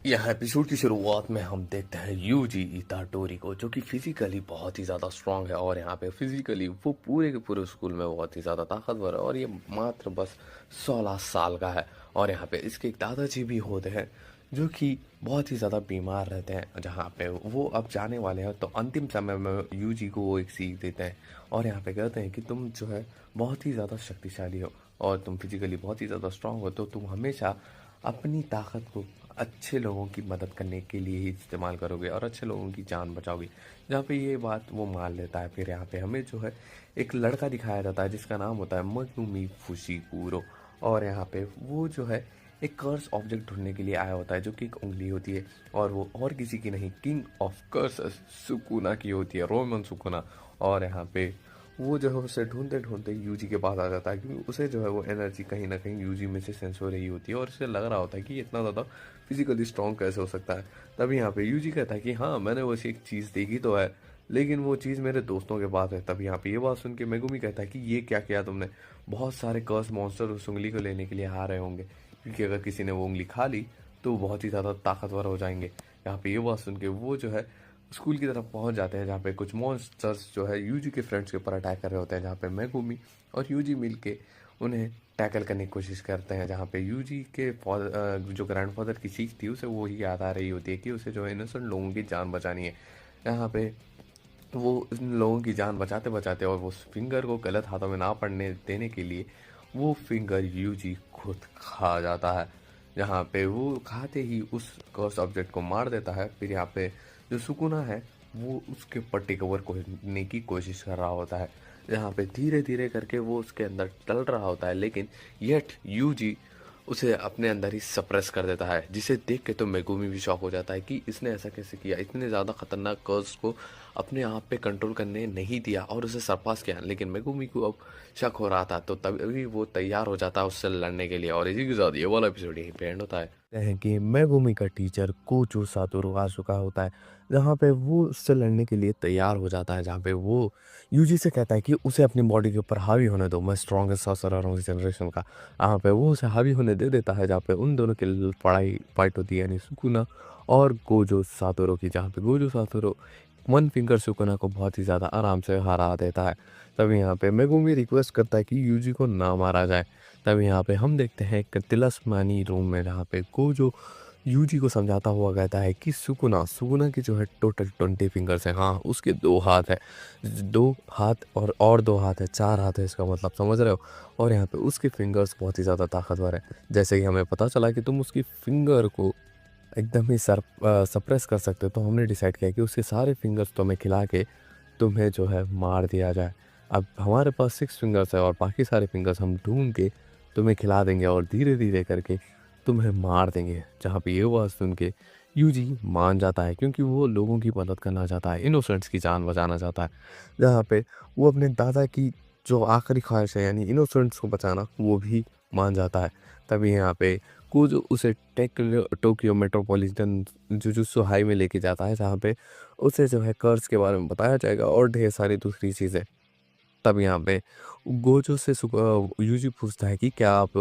यहाँ एपिसोड की शुरुआत में हम देखते हैं यूजी इताटोरी को, जो कि फिजिकली बहुत ही ज़्यादा स्ट्रांग है। और यहाँ पे फिजिकली वो पूरे के पूरे स्कूल में बहुत ही ज़्यादा ताकतवर है। और ये मात्र बस 16 साल का है। और यहाँ पे इसके एक दादाजी भी होते हैं जो कि बहुत ही ज़्यादा बीमार रहते हैं। जहाँ पे वो अब जाने वाले हैं, तो अंतिम समय में यूजी को वो एक सीख देते हैं। और यहाँ पे कहते हैं कि तुम जो है बहुत ही ज़्यादा शक्तिशाली हो और तुम फिजिकली बहुत ही ज़्यादा स्ट्रांग हो, तो तुम हमेशा अपनी ताकत को अच्छे लोगों की मदद करने के लिए ही इस्तेमाल करोगे और अच्छे लोगों की जान बचाओगे। जहाँ पे ये बात वो मान लेता है। फिर यहाँ पे हमें जो है एक लड़का दिखाया जाता है जिसका नाम होता है मगुमी फुशिकुरो। और यहाँ पे वो जो है एक कर्स ऑब्जेक्ट ढूंढने के लिए आया होता है, जो कि एक उंगली होती है। और वो और किसी की नहीं, किंग ऑफ कर्स सुकुना की होती है, रोमन सुकुना। और यहाँ पे वो जो है उसे ढूंढते ढूंढते यूजी के पास आ जाता है, क्योंकि उसे जो है वो एनर्जी कहीं ना कहीं यूजी में से सेंस हो रही होती है। और उसे लग रहा होता है कि ये इतना ज़्यादा फिजिकली स्ट्रांग कैसे हो सकता है। तभी यहाँ पे यूजी कहता है कि हाँ, मैंने वैसे एक चीज़ देखी तो है, लेकिन वो चीज़ मेरे दोस्तों के पास है। तभी यहाँ पे ये बात सुन के मेगुमी कहता है कि ये क्या किया तुमने? बहुत सारे कर्स मॉन्स्टर उस उंगली को लेने के लिए आ रहे होंगे, क्योंकि अगर किसी ने वो उंगली खा ली तो वो बहुत ही ज़्यादा ताकतवर हो जाएंगे। यहाँ पे ये बात सुन के वो जो है स्कूल की तरफ पहुंच जाते हैं, जहाँ पे कुछ मॉन्स्टर्स जो है यूजी के फ्रेंड्स के ऊपर अटैक कर रहे होते हैं। जहाँ पे मेगुमी और यूजी मिल के उन्हें टैकल करने की कोशिश करते हैं। जहाँ पे यूजी के जो ग्रैंडफादर की सीख थी उसे वो ही याद आ रही होती है कि उसे जो है इनोसेंट लोगों की जान बचानी है। यहाँ पे वो इन लोगों की जान बचाते बचाते और वो फिंगर को गलत हाथों में ना पड़ने देने के लिए वो फिंगर यूजी खुद खा जाता है। जहाँ पे वो खाते ही उस कर्स ऑब्जेक्ट को मार देता है। फिर यहाँ पे जो सुकुना है वो उसके ऊपर टेक ओवर करने की कोशिश कर रहा होता है। जहाँ पे धीरे धीरे करके वो उसके अंदर टल रहा होता है, लेकिन येट यूजी उसे अपने अंदर ही सप्रेस कर देता है, जिसे देख के तो मेगुमी भी शॉक हो जाता है कि इसने ऐसा कैसे किया। इतने ज़्यादा खतरनाक कर्स को अपने आप पे कंट्रोल करने नहीं दिया और उसे सरपास किया। लेकिन मेगुमी को अब शक हो रहा था, तो तभी वो तैयार हो जाता है उससे लड़ने के लिए। और इसी के साथ ये वाला एपिसोड यहीं पे एंड होता है। हैं कि मेगुमी का टीचर कोचो सातोरू आ चुका होता है, जहाँ पे वो उससे लड़ने के लिए तैयार हो जाता है। जहाँ पे वो यूजी से कहता है कि उसे अपनी बॉडी के ऊपर हावी होने दो, मैं स्ट्रॉन्गेस्ट सॉर्सरर हूँ इस जनरेशन का। यहाँ पे वो उसे हावी होने दे देता है, जहाँ पे उन दोनों की पढ़ाई फाइट होती है, यानी सुकुना और गोजो सातोरू की। जहाँ पे Gojo Satoru one finger Sukuna को बहुत ही ज़्यादा आराम से हरा देता है। तभी यहाँ पे मेगुमी रिक्वेस्ट करता है कि यूजी को ना मारा जाए। तब यहाँ पे हम देखते हैं एक तिलस्मानी रूम में, जहाँ पे गोजो यूजी को समझाता हुआ कहता है कि सुकुना सुकुना की जो है टोटल 20 फिंगर्स हैं। हाँ, उसके 2 हाथ है, 2 हाथ और 2 हाथ है, 4 हाथ है, इसका मतलब समझ रहे हो। और यहाँ पे उसके फिंगर्स बहुत ही ज़्यादा ताकतवर है। जैसे ही हमें पता चला कि तुम उसकी फिंगर को एकदम ही सप्रेस कर सकते हो, तो हमने डिसाइड किया कि उसके सारे फिंगर्स तुम्हें खिला के तुम्हें जो है मार दिया जाए। अब हमारे पास 6 फिंगर्स है और बाकी सारे फिंगर्स हम ढूंढ के तुम्हें खिला देंगे और धीरे धीरे करके तुम्हें मार देंगे। जहाँ पे ये बात सुन के यूजी मान जाता है, क्योंकि वो लोगों की मदद करना चाहता है, इनोसेंट्स की जान बचाना चाहता है। जहाँ पे वो अपने दादा की जो आखिरी ख्वाहिश है, यानी इनोसेंट्स को बचाना, वो भी मान जाता है। तभी यहाँ पे कुछ उसे टोक्यो मेट्रोपॉलिटन जुजुत्सु हाई में लेके जाता है, जहाँ पे उसे जो है कर्स के बारे में बताया जाएगा और ढेर सारी दूसरी चीज़ें। तब यहाँ पे गोजो से यूजी पूछता है कि क्या आप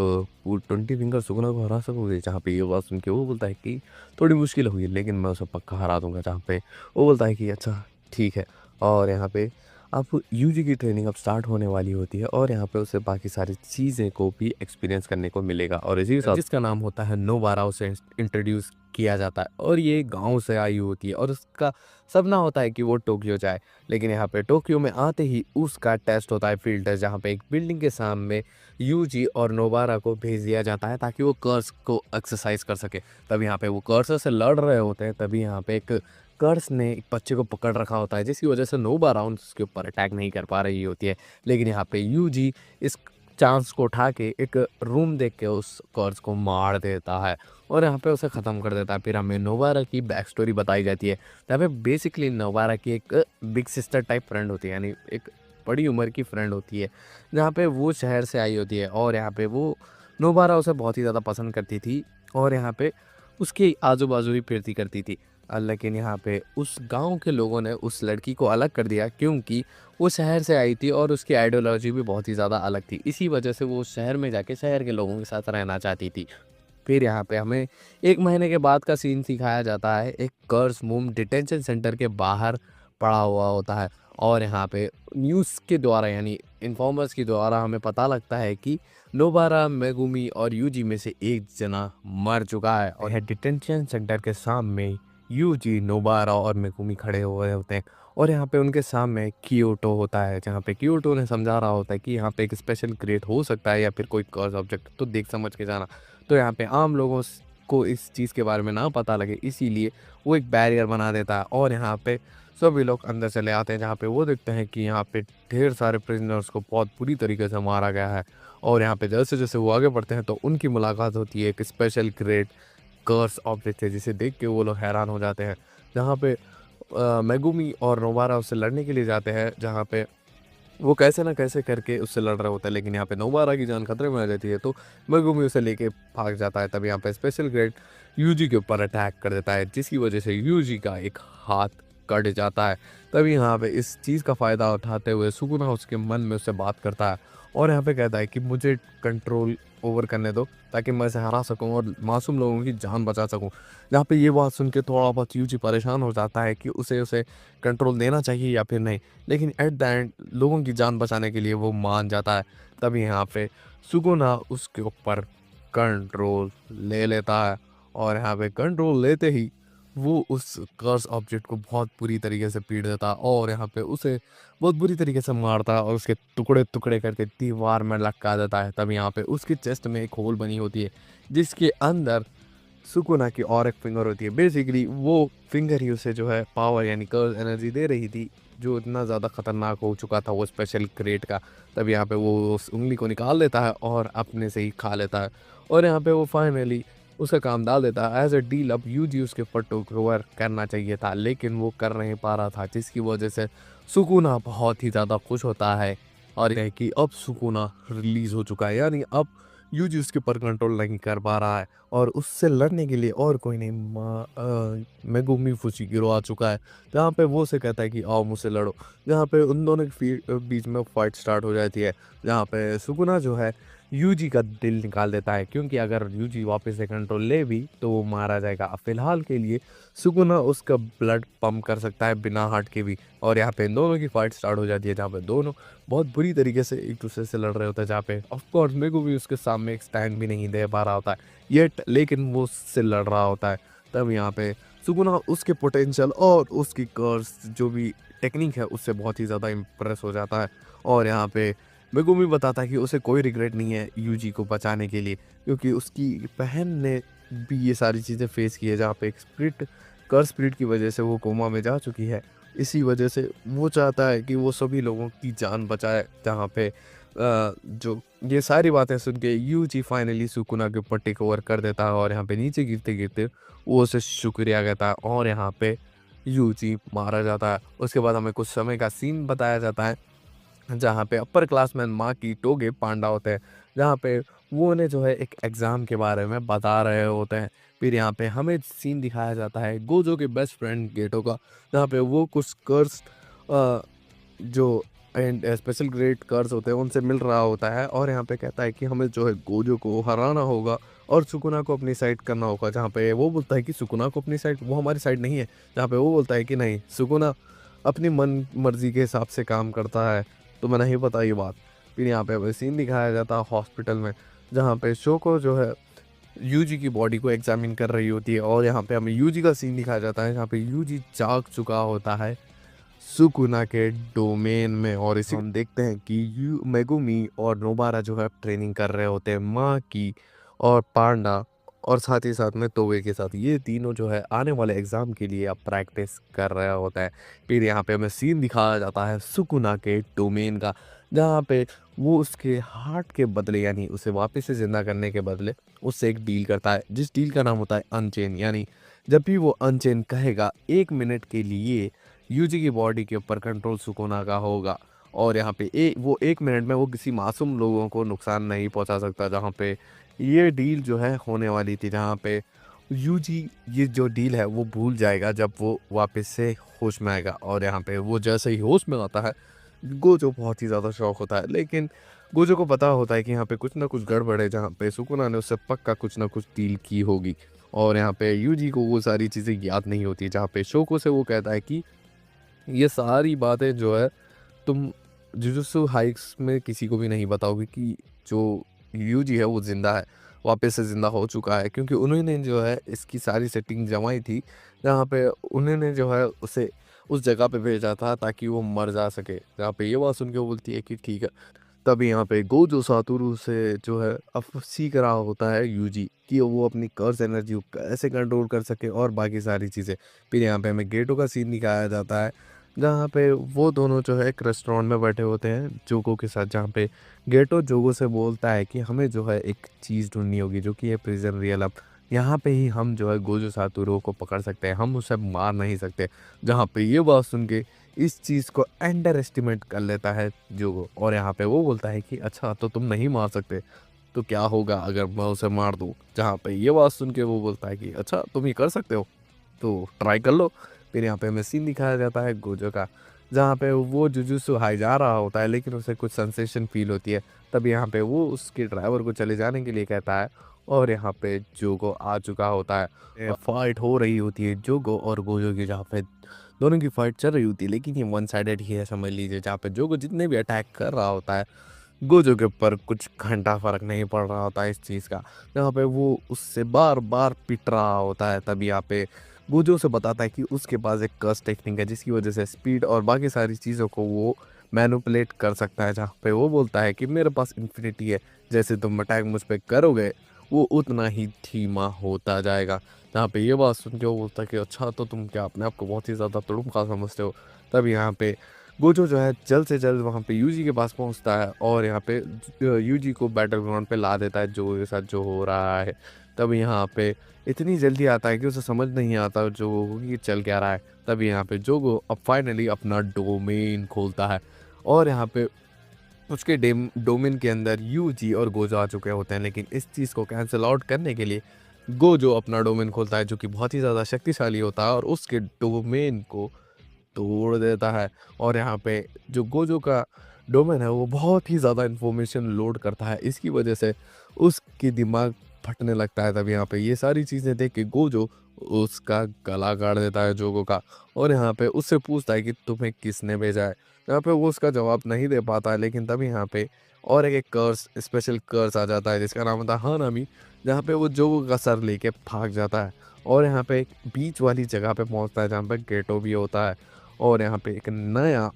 20 फिंगर सुकुना को हरा सकोगे? जहाँ पे ये बात सुन के वो बोलता है कि थोड़ी मुश्किल होगी, लेकिन मैं उसे पक्का हरा दूंगा। जहाँ पे वो बोलता है कि अच्छा ठीक है। और यहाँ पे अब यूजी की ट्रेनिंग अब स्टार्ट होने वाली होती है, और यहाँ पे उसे बाकी सारी चीज़ें को भी एक्सपीरियंस करने को मिलेगा। और इसी के साथ जिसका नाम होता है नोबारा, उसे इंट्रोड्यूस किया जाता है। और ये गांव से आई होती है और उसका सपना होता है कि वो टोक्यो जाए। लेकिन यहाँ पे टोक्यो में आते ही उसका टेस्ट होता है, फील्ड टेस्ट, जहाँ पे एक बिल्डिंग के सामने यूजी और नोबारा को भेज दिया जाता है ताकि वो कर्स को एक्सरसाइज कर सके। तब यहाँ पे वो कर्स से लड़ रहे होते हैं। तभी यहाँ पे एक कर्स ने एक बच्चे को पकड़ रखा होता है, जिसकी वजह से नोबारा उसके ऊपर अटैक नहीं कर पा रही होती है। लेकिन यहाँ पे यूजी इस चांस को उठा के एक रूम देख के उस कर्स को मार देता है और यहाँ पे उसे ख़त्म कर देता है। फिर हमें नोबारा की बैक स्टोरी बताई जाती है। यहाँ पे बेसिकली नोबारा की एक बिग सिस्टर टाइप फ्रेंड होती है, यानी एक बड़ी उम्र की फ्रेंड होती है, जहाँ पे वो शहर से आई होती है। और यहाँ पे वो नोबारा उसे बहुत ही ज़्यादा पसंद करती थी और यहाँ पे उसके आजू बाजू ही फिरती करती थी। लेकिन यहाँ पे उस गांव के लोगों ने उस लड़की को अलग कर दिया, क्योंकि वो शहर से आई थी और उसकी आइडियोलॉजी भी बहुत ही ज़्यादा अलग थी। इसी वजह से वो शहर में जाके शहर के लोगों के साथ रहना चाहती थी। फिर यहाँ पे हमें 1 महीने के बाद का सीन दिखाया जाता है। एक कर्स मूम डिटेंशन सेंटर के बाहर पड़ा हुआ होता है और यहाँ पे न्यूज़ के द्वारा यानी इन्फॉर्मर्स के द्वारा हमें पता लगता है कि नोबारा, मेगुमी और यूजी में से एक जना मर चुका है और यह डिटेंशन सेंटर के सामने यूजी, नोबारा और मेगुमी खड़े हुए होते हैं और यहाँ पे उनके सामने कियोटो होता है, जहाँ पे कियोटो ने समझा रहा होता है कि यहाँ पे एक स्पेशल क्रिएट हो सकता है या फिर कोई कर्स ऑब्जेक्ट, तो देख समझ के जाना। तो यहाँ पे आम लोगों को इस चीज़ के बारे में ना पता लगे, इसीलिए वो एक बैरियर बना देता है और यहाँ पे सभी लोग अंदर चले आते हैं, जहाँ पे वो देखते हैं कि यहाँ पे ढेर सारे प्रिजनर्स को बहुत बुरी तरीके से मारा गया है और यहाँ पे जैसे जैसे वो आगे बढ़ते हैं तो उनकी मुलाकात होती है एक स्पेशल ग्रेट कर्स ऑब्जेक्ट है, जिसे देख के वो लोग हैरान हो जाते हैं। जहाँ पे मेगुमी और नोबारा उससे लड़ने के लिए जाते हैं, जहाँ पे वो कैसे ना कैसे करके उससे लड़ रहे होते हैं, लेकिन यहाँ पे नोबारा की जान खतरे में आ जाती है तो मेगुमी उसे लेके भाग जाता है। तब यहाँ पे स्पेशल ग्रेड यूजी के ऊपर अटैक कर देता है, जिसकी वजह से यूजी का एक हाथ कट जाता है। तभी यहाँ पे इस चीज़ का फ़ायदा उठाते हुए सुकुना उसके मन में उससे बात करता है और यहाँ पे कहता है कि मुझे कंट्रोल ओवर करने दो ताकि मैं इसे हरा सकूं और मासूम लोगों की जान बचा सकूं। जहाँ पे ये बात सुन के थोड़ा बहुत यूजी परेशान हो जाता है कि उसे उसे कंट्रोल देना चाहिए या फिर नहीं, लेकिन एट द एंड लोगों की जान बचाने के लिए वो मान जाता है। तभी यहाँ पे सुकुना उसके ऊपर कंट्रोल ले लेता है और यहाँ पे कंट्रोल लेते ही वो उस कर्स ऑब्जेक्ट को बहुत बुरी तरीके से पीट देता और यहाँ पे उसे बहुत बुरी तरीके से मारता और उसके टुकड़े टुकड़े करके दीवार में लटका देता है। तब यहाँ पे उसकी चेस्ट में एक होल बनी होती है, जिसके अंदर सुकुना की और एक फिंगर होती है। बेसिकली वो फिंगर ही उसे जो है पावर यानी कर्स एनर्जी दे रही थी, जो इतना ज़्यादा खतरनाक हो चुका था वो स्पेशल क्रेट का। तब यहाँ पे वो उस उंगली को निकाल लेता है और अपने से ही खा लेता है और यहाँ पे वो फाइनली उसका काम डाल देता है। एज अ डील अब यूजी उसके ऊपर टेक ओवर करना चाहिए था, लेकिन वो कर नहीं पा रहा था, जिसकी वजह से सुकुना बहुत ही ज़्यादा खुश होता है और है कि अब सुकुना रिलीज़ हो चुका है, यानी अब यूजी उसके ऊपर कंट्रोल नहीं कर पा रहा है और उससे लड़ने के लिए और कोई नहीं मेगुमी फुशिकिरो आ चुका है। जहाँ पे वो उसे कहता है कि आओ मुझसे लड़ो, जहाँ पे उन दोनों के बीच में फाइट स्टार्ट हो जाती है। जहाँ पे सुकुना जो है यूजी का दिल निकाल देता है, क्योंकि अगर यूजी वापस से कंट्रोल ले भी तो वो मारा जाएगा। अब फिलहाल के लिए सुकुना उसका ब्लड पंप कर सकता है बिना हार्ट के भी और यहाँ पे इन दोनों की फाइट स्टार्ट हो जाती है, जहाँ पे दोनों बहुत बुरी तरीके से एक दूसरे से लड़ रहे होते हैं। जहाँ पे ऑफकोर्स मेरे को भी उसके सामने एक स्टैंड भी नहीं दे पा रहा होता है येट, लेकिन वो उससे लड़ रहा होता है। तब यहाँ पे सुकुना उसके पोटेंशियल और उसकी कर्स जो भी टेक्निक है उससे बहुत ही ज़्यादा इम्प्रेस हो जाता है और यहाँ पे मेगुमी बताता है कि उसे कोई रिग्रेट नहीं है यूजी को बचाने के लिए, क्योंकि उसकी बहन ने भी ये सारी चीज़ें फेस की है, जहाँ पे एक स्प्रिट कर्स स्प्रिट की वजह से वो कोमा में जा चुकी है। इसी वजह से वो चाहता है कि वो सभी लोगों की जान बचाए। जहाँ पे जो ये सारी बातें सुन के यूजी फाइनली सुकुना के ऊपर टेक ओवर कर देता है और यहाँ पे नीचे गिरते गिरते वो उसे शुक्रिया कहता है और यहाँ पे यूजी मारा जाता है। उसके बाद हमें कुछ समय का सीन बताया जाता है, जहाँ पे अपर क्लासमैन माँ की टोगे पांडा होते हैं, जहाँ पे वो उन्हें जो है एक एग्ज़ाम के बारे में बता रहे होते हैं। फिर यहाँ पे हमें सीन दिखाया जाता है गोजो के बेस्ट फ्रेंड गेटो का, जहाँ पे वो कुछ कर्स जो एंड स्पेशल ग्रेड कर्स होते हैं उनसे मिल रहा होता है और यहाँ पे कहता है कि हमें जो है गोजो को हराना होगा और सुकुना को अपनी साइड करना होगा। जहाँ पे वो बोलता है कि सुकुना को अपनी साइड, वो हमारी साइड नहीं है। जहाँ पे वो बोलता है कि नहीं, सुकुना अपनी मन मर्जी के हिसाब से काम करता है, तो मैं नहीं पता ये बात। फिर यहाँ पे हमें सीन दिखाया जाता है हॉस्पिटल में, जहाँ पे शोको जो है यूजी की बॉडी को एग्जामिन कर रही होती है और यहाँ पे हमें यूजी का सीन दिखाया जाता है, जहाँ पे यूजी जाग चुका होता है सुकुना के डोमेन में और इसी हम देखते हैं कि यू मेगुमी और नोबारा जो है ट्रेनिंग कर रहे होते हैं माँ की और पांडा और साथ ही साथ में तोवे के साथ। ये तीनों जो है आने वाले एग्ज़ाम के लिए अब प्रैक्टिस कर रहा होता है। फिर यहाँ पे हमें सीन दिखाया जाता है सुकुना के डोमेन का, जहाँ पे वो उसके हार्ट के बदले यानी उसे वापस से ज़िंदा करने के बदले उससे एक डील करता है, जिस डील का नाम होता है अनचेन। यानी जब भी वो अनचेन कहेगा 1 मिनट के लिए यूजी की बॉडी के ऊपर कंट्रोल सुकुना का होगा और यहाँ पे वो 1 मिनट में वो किसी मासूम लोगों को नुकसान नहीं पहुँचा सकता। जहाँ पे ये डील जो है होने वाली थी, जहाँ पे यूजी ये जो डील है वो भूल जाएगा जब वो वापस से होश में आएगा और यहाँ पे वो जैसे ही होश में आता है गोजो बहुत ही ज़्यादा शौक होता है, लेकिन गोजो को पता होता है कि यहाँ पे कुछ ना कुछ गड़बड़ है, जहाँ पे सुकुना ने उससे पक्का कुछ ना कुछ डील की होगी। और यहाँ पे यूजी को वो सारी चीज़ें याद नहीं होती, जहाँ पे शोको से वो कहता है कि ये सारी बातें जो है तुम जुजुत्सु हाइक्स में किसी को भी नहीं बताओगे कि जो यूजी है वो ज़िंदा है, वापस से ज़िंदा हो चुका है, क्योंकि उन्होंने जो है इसकी सारी सेटिंग जमाई थी, जहाँ पे उन्होंने जो है उसे उस जगह पे भेजा था ताकि वो मर जा सके। जहाँ पे ये बात सुन के वो बोलती है कि ठीक है। तभी यहाँ पे गोजो सातोरू से जो है अब सीख रहा होता है यूजी कि वो अपनी कर्स एनर्जी को कैसे कंट्रोल कर सके और बाकी सारी चीज़ें। फिर यहाँ पे हमें गेटो का सीन दिखाया जाता है, जहाँ पे वो दोनों जो है एक रेस्टोरेंट में बैठे होते हैं जोगो के साथ, जहाँ पे गेटो जोगो से बोलता है कि हमें जो है एक चीज़ ढूंढनी होगी जो कि है प्रिजन रियल। यहाँ पे ही हम जो है गोजो सातोरू को पकड़ सकते हैं, हम उसे मार नहीं सकते। जहाँ पे ये बात सुन के इस चीज़ को अंडर एस्टिमेट कर लेता है जोगो, और यहाँ पे वो बोलता है कि अच्छा तो तुम नहीं मार सकते, तो क्या होगा अगर मैं उसे मार दूँ। जहाँ पे ये बात सुन के वो बोलता है कि अच्छा तुम ये कर सकते हो तो ट्राई कर लो। फिर यहाँ पे हमें सीन दिखाया जाता है गोजो का, जहाँ पे वो जुजुत्सु हाई जा रहा होता है लेकिन उसे कुछ सेंसेशन फील होती है। तब यहाँ पे वो उसके ड्राइवर को चले जाने के लिए कहता है, और यहाँ पे जोगो आ चुका होता है। फाइट हो रही होती है जोगो और गोजो की, जहाँ पे दोनों की फाइट चल रही होती है, लेकिन ये वन साइडेड ही है समझ लीजिए। जहाँ पे जोगो जितने भी अटैक कर रहा होता है गोजो के ऊपर कुछ घंटा फर्क नहीं पड़ रहा होता है इस चीज़ का। जहाँ पे वो उससे बार बार पिट रहा होता है, तभी यहाँ पे गोजो से बताता है कि उसके पास एक कर्स टेक्निक है जिसकी वजह से स्पीड और बाकी सारी चीज़ों को वो मैनिपुलेट कर सकता है। जहाँ पे वो बोलता है कि मेरे पास इन्फिनिटी है, जैसे तुम अटैक मुझ पर करोगे वो उतना ही धीमा होता जाएगा। जहाँ पे ये बात सुन के वो बोलता है कि अच्छा तो तुम क्या अपने आप को बहुत ही ज़्यादा तुड़ुम्का समझते हो। तब यहाँ पे गोजो जो है जल्द से जल्द वहाँ पे यूजी के पास पहुँचता है और यहाँ पे यूजी को बैटल ग्राउंड पे ला देता है जो के साथ जो हो रहा है। तब यहाँ पे इतनी जल्दी आता है कि उसे समझ नहीं आता जो ये चल क्या रहा है। तब यहाँ पे जोगो अब फाइनली अपना डोमेन खोलता है, और यहाँ पे उसके डोमेन के अंदर यूजी और गोजो आ चुके होते हैं, लेकिन इस चीज़ को कैंसिल आउट करने के लिए गोजो अपना डोमेन खोलता है जो कि बहुत ही ज़्यादा शक्तिशाली होता है और उसके डोमेन को तोड़ देता है। और यहाँ पे जो गोजो का डोमेन है वो बहुत ही ज़्यादा इन्फॉर्मेशन लोड करता है, इसकी वजह से उसकी दिमाग फटने लगता है। तब यहाँ पे ये सारी चीज़ें देख के गोजो उसका गला काट देता है जोगो का, और यहाँ पे उससे पूछता है कि तुम्हें किसने भेजा है। यहाँ पे वो उसका जवाब नहीं दे पाता है, लेकिन तभी यहाँ पे और एक कर्स स्पेशल कर्स आ जाता है जिसका नाम होता है हानामी, जहाँ पे वो जोगो का सर लेके भाग जाता है और यहाँ पे एक बीच वाली जगह पे पहुँचता है जहाँ पे गेटो भी होता है। और यहाँ पे एक नया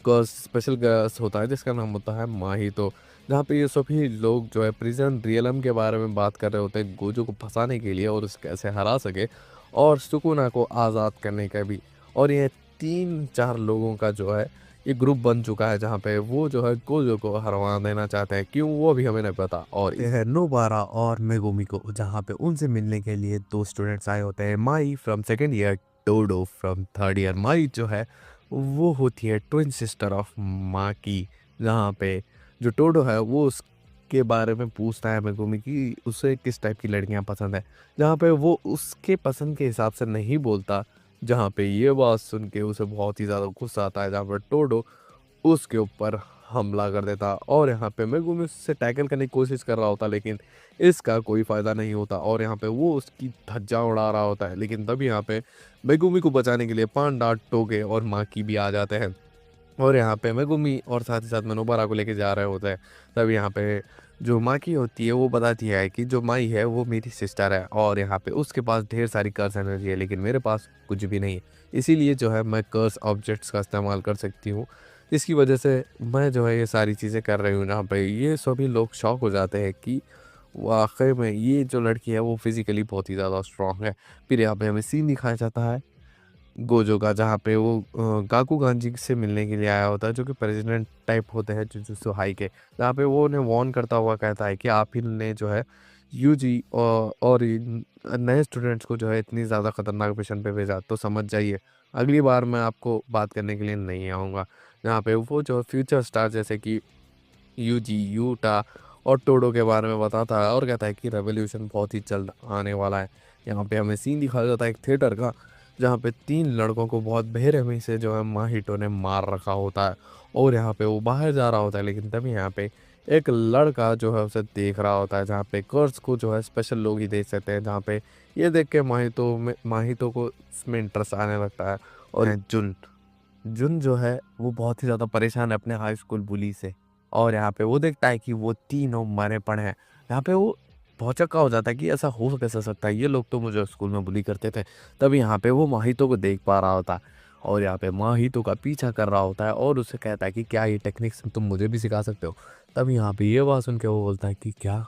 कर्स स्पेशल कर्स होता है जिसका नाम होता है माहितो, जहाँ पे ये सभी लोग जो है प्रिजन रियलम के बारे में बात कर रहे होते हैं गोजो को फंसाने के लिए और उसे कैसे हरा सके और सुकुना को आज़ाद करने का भी। और ये 3-4 लोगों का जो है ये ग्रुप बन चुका है, जहाँ पे वो जो है गोजो को हरवा देना चाहते हैं, क्यों वो भी हमें नहीं पता। और ये है नोबारा और मेगुमी को, जहाँ पे उनसे मिलने के लिए 2 स्टूडेंट्स आए होते हैं, माई फ्रॉम सेकेंड ईयर, टोडो फ्रॉम थर्ड ईयर। माई जो है वो होती है ट्विन सिस्टर ऑफ माँ की, जहाँ पे जो टोडो है वो उसके बारे में पूछता है मेगुमी कि उसे किस टाइप की लड़कियां पसंद है, जहाँ पे वो उसके पसंद के हिसाब से नहीं बोलता। जहाँ पे ये बात सुन के उसे बहुत ही ज़्यादा गुस्सा आता है, जहाँ पर टोडो उसके ऊपर हमला कर देता और यहाँ पे मेगुमी उससे टैकल करने की कोशिश कर रहा होता, लेकिन इसका कोई फ़ायदा नहीं होता और यहाँ पे वो उसकी धज्जा उड़ा रहा होता है। लेकिन तभी यहाँ पे मेगुमी को बचाने के लिए पांडा, टोगे और माकी भी आ जाते हैं, और यहाँ पे मेगुमी और साथ ही साथ मनोबरा को लेके जा रहे होते हैं। तब यहाँ पे जो माकी होती है वो बताती है कि जो माई है वो मेरी सिस्टर है और यहाँ पे उसके पास ढेर सारी कर्स एनर्जी है, लेकिन मेरे पास कुछ भी नहीं है, इसीलिए जो है मैं कर्स ऑब्जेक्ट्स का इस्तेमाल कर सकती हूँ, इसकी वजह से मैं जो है ये सारी चीज़ें कर रही हूँ। जहाँ पे ये सभी लोग शॉक हो जाते हैं कि वाकई में ये जो लड़की है वो फिज़िकली बहुत ही ज़्यादा स्ट्रांग है। फिर यहाँ पे हमें सीन दिखाया जाता है गोजो का, जहाँ पे वो गाकुगान से मिलने के लिए आया होता है जो कि प्रेसिडेंट टाइप होते हैं जुजुत्सु हाई के, जहाँ पे वो उन्हें वार्न करता हुआ कहता है कि आप ही ने जो है यूजी और इन नए स्टूडेंट्स को जो है इतनी ज़्यादा खतरनाक मिशन पे भेजा, तो समझ जाइए अगली बार मैं आपको बात करने के लिए नहीं आऊँगा। जहाँ पे वो जो फ्यूचर स्टार जैसे कि यूजी, यूटा और टोडो के बारे में बताता है और कहता है कि रेवोल्यूशन बहुत ही जल्द आने वाला है। यहाँ पे हमें सीन दिखाया जाता है एक थिएटर का, जहाँ पे 3 लड़कों को बहुत बेरहमी से जो है माहितो ने मार रखा होता है और यहाँ पे वो बाहर जा रहा होता है, लेकिन तभी यहाँ पे एक लड़का जो है उसे देख रहा होता है, जहाँ पे कर्स को जो है स्पेशल लोग ही देख सकते हैं, जहाँ पे ये देख के माहितो को इसमें इंटरेस्ट आने लगता है। और जुन जुन जो है वो बहुत ही ज़्यादा परेशान है अपने हाई स्कूल बुली से, और यहाँ पे वो देखता है कि वो तीनों मरे पड़े हैं। यहाँ पे वो भौचक्का हो जाता है कि ऐसा हो कैसे सकता है, ये लोग तो मुझे स्कूल में बुली करते थे। तभी यहाँ पे वो माहितो को देख पा रहा होता है और यहाँ पे माहितो का पीछा कर रहा होता है और उससे कहता है कि क्या ये टेक्निक्स तुम मुझे भी सिखा सकते हो। तभी यहाँ पे ये बात सुन के वो बोलता है कि क्या,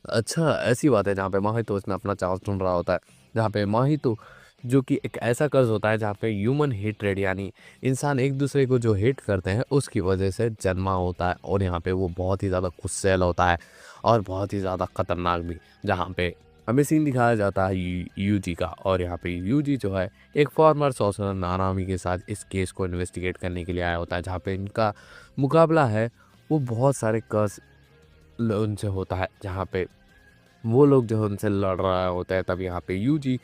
अच्छा ऐसी बात है, जहाँ पे माहितो इसमें अपना चांस ढूंढ रहा होता है। जहाँ पे माहितो जो कि एक ऐसा कर्ज होता है जहाँ पे ह्यूमन हेट्रेड यानी इंसान एक दूसरे को जो हेट करते हैं उसकी वजह से जन्मा होता है, और यहाँ पे वो बहुत ही ज़्यादा गुस्सैल होता है और बहुत ही ज़्यादा खतरनाक भी। जहाँ पे हमें सीन दिखाया जाता है यूजी का, और यहाँ पे यूजी जो है एक फॉर्मर सॉर्सरर नानामी के साथ इस केस को इन्वेस्टिगेट करने के लिए आया होता है, जहाँ पे इनका मुकाबला है वो बहुत सारे कर्ज उनसे होता है, जहाँ पे वो लोग जो है उनसे लड़ रहा होता है। तब यहाँ पे यूजी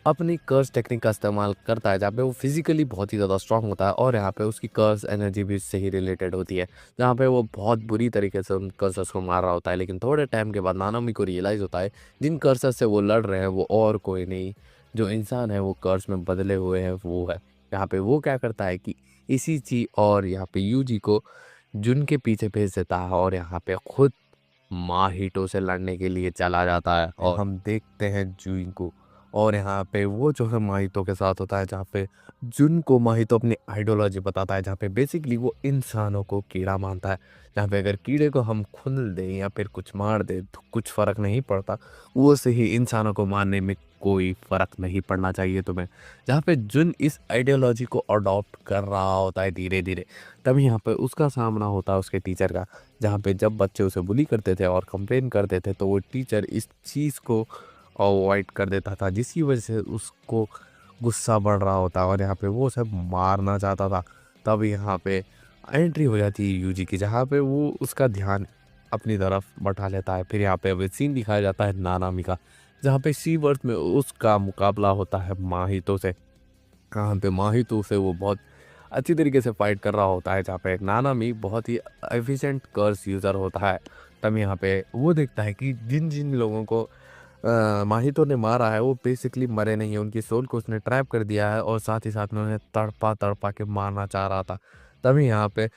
अपनी कर्स टेक्निक का इस्तेमाल करता है, जहाँ पे वो फिजिकली बहुत ही ज़्यादा स्ट्रांग होता है और यहाँ पे उसकी कर्स एनर्जी भी इससे ही रिलेटेड होती है, जहाँ पे वो बहुत बुरी तरीके से उन कर्सर्स को मार रहा होता है। लेकिन थोड़े टाइम के बाद नानामी को रियलाइज़ होता है जिन कर्सर्स से वो लड़ रहे हैं वो और कोई नहीं, जो इंसान है वो कर्स में बदले हुए हैं वो है। यहाँ पे वो क्या करता है कि इसी चीज और यहाँ पे यूजी को जुन के पीछे भेज देता है और यहाँ पे खुद माहितो से लड़ने के लिए चला जाता है, और हम देखते हैं जुइन को, और यहाँ पे वो जो है माहितो के साथ होता है, जहाँ पे जुन को माहितो अपनी आइडियोलॉजी बताता है, जहाँ पे बेसिकली वो इंसानों को कीड़ा मानता है, जहाँ पे अगर कीड़े को हम खुल दें या फिर कुछ मार दें तो कुछ फ़र्क नहीं पड़ता, वो से ही इंसानों को मारने में कोई फ़र्क नहीं पड़ना चाहिए तुम्हें। जहाँ पे जुन इस आइडियोलॉजी को अडॉप्ट कर रहा होता है धीरे धीरे, तभी यहाँ पे उसका सामना होता है उसके टीचर का, जहाँ पे जब बच्चे उसे बुली करते थे और कंप्लेन करते थे तो वो टीचर इस चीज़ को अवॉइड कर देता था, जिसकी वजह से उसको गुस्सा बढ़ रहा होता और यहाँ पे वो उसे मारना चाहता था। तब यहाँ पे एंट्री हो जाती है यूजी की, जहाँ पे वो उसका ध्यान अपनी तरफ बढ़ा लेता है। फिर यहाँ पे अब सीन दिखाया जाता है नानामी का, जहाँ पे सी वर्थ में उसका मुकाबला होता है माहितो से, कहाँ पे माहितो से वो बहुत अच्छी तरीके से फाइट कर रहा होता है, जहाँ पे नानामी बहुत ही एफिशिएंट कर्स यूज़र होता है। तब यहाँ पे वो देखता है कि जिन जिन लोगों को माहितो ने मारा है वो बेसिकली मरे नहीं है, उनकी सोल को उसने ट्रैप कर दिया है और साथ ही साथ में उन्हें तड़पा तड़पा के मारना चाह रहा था। तभी यहाँ पे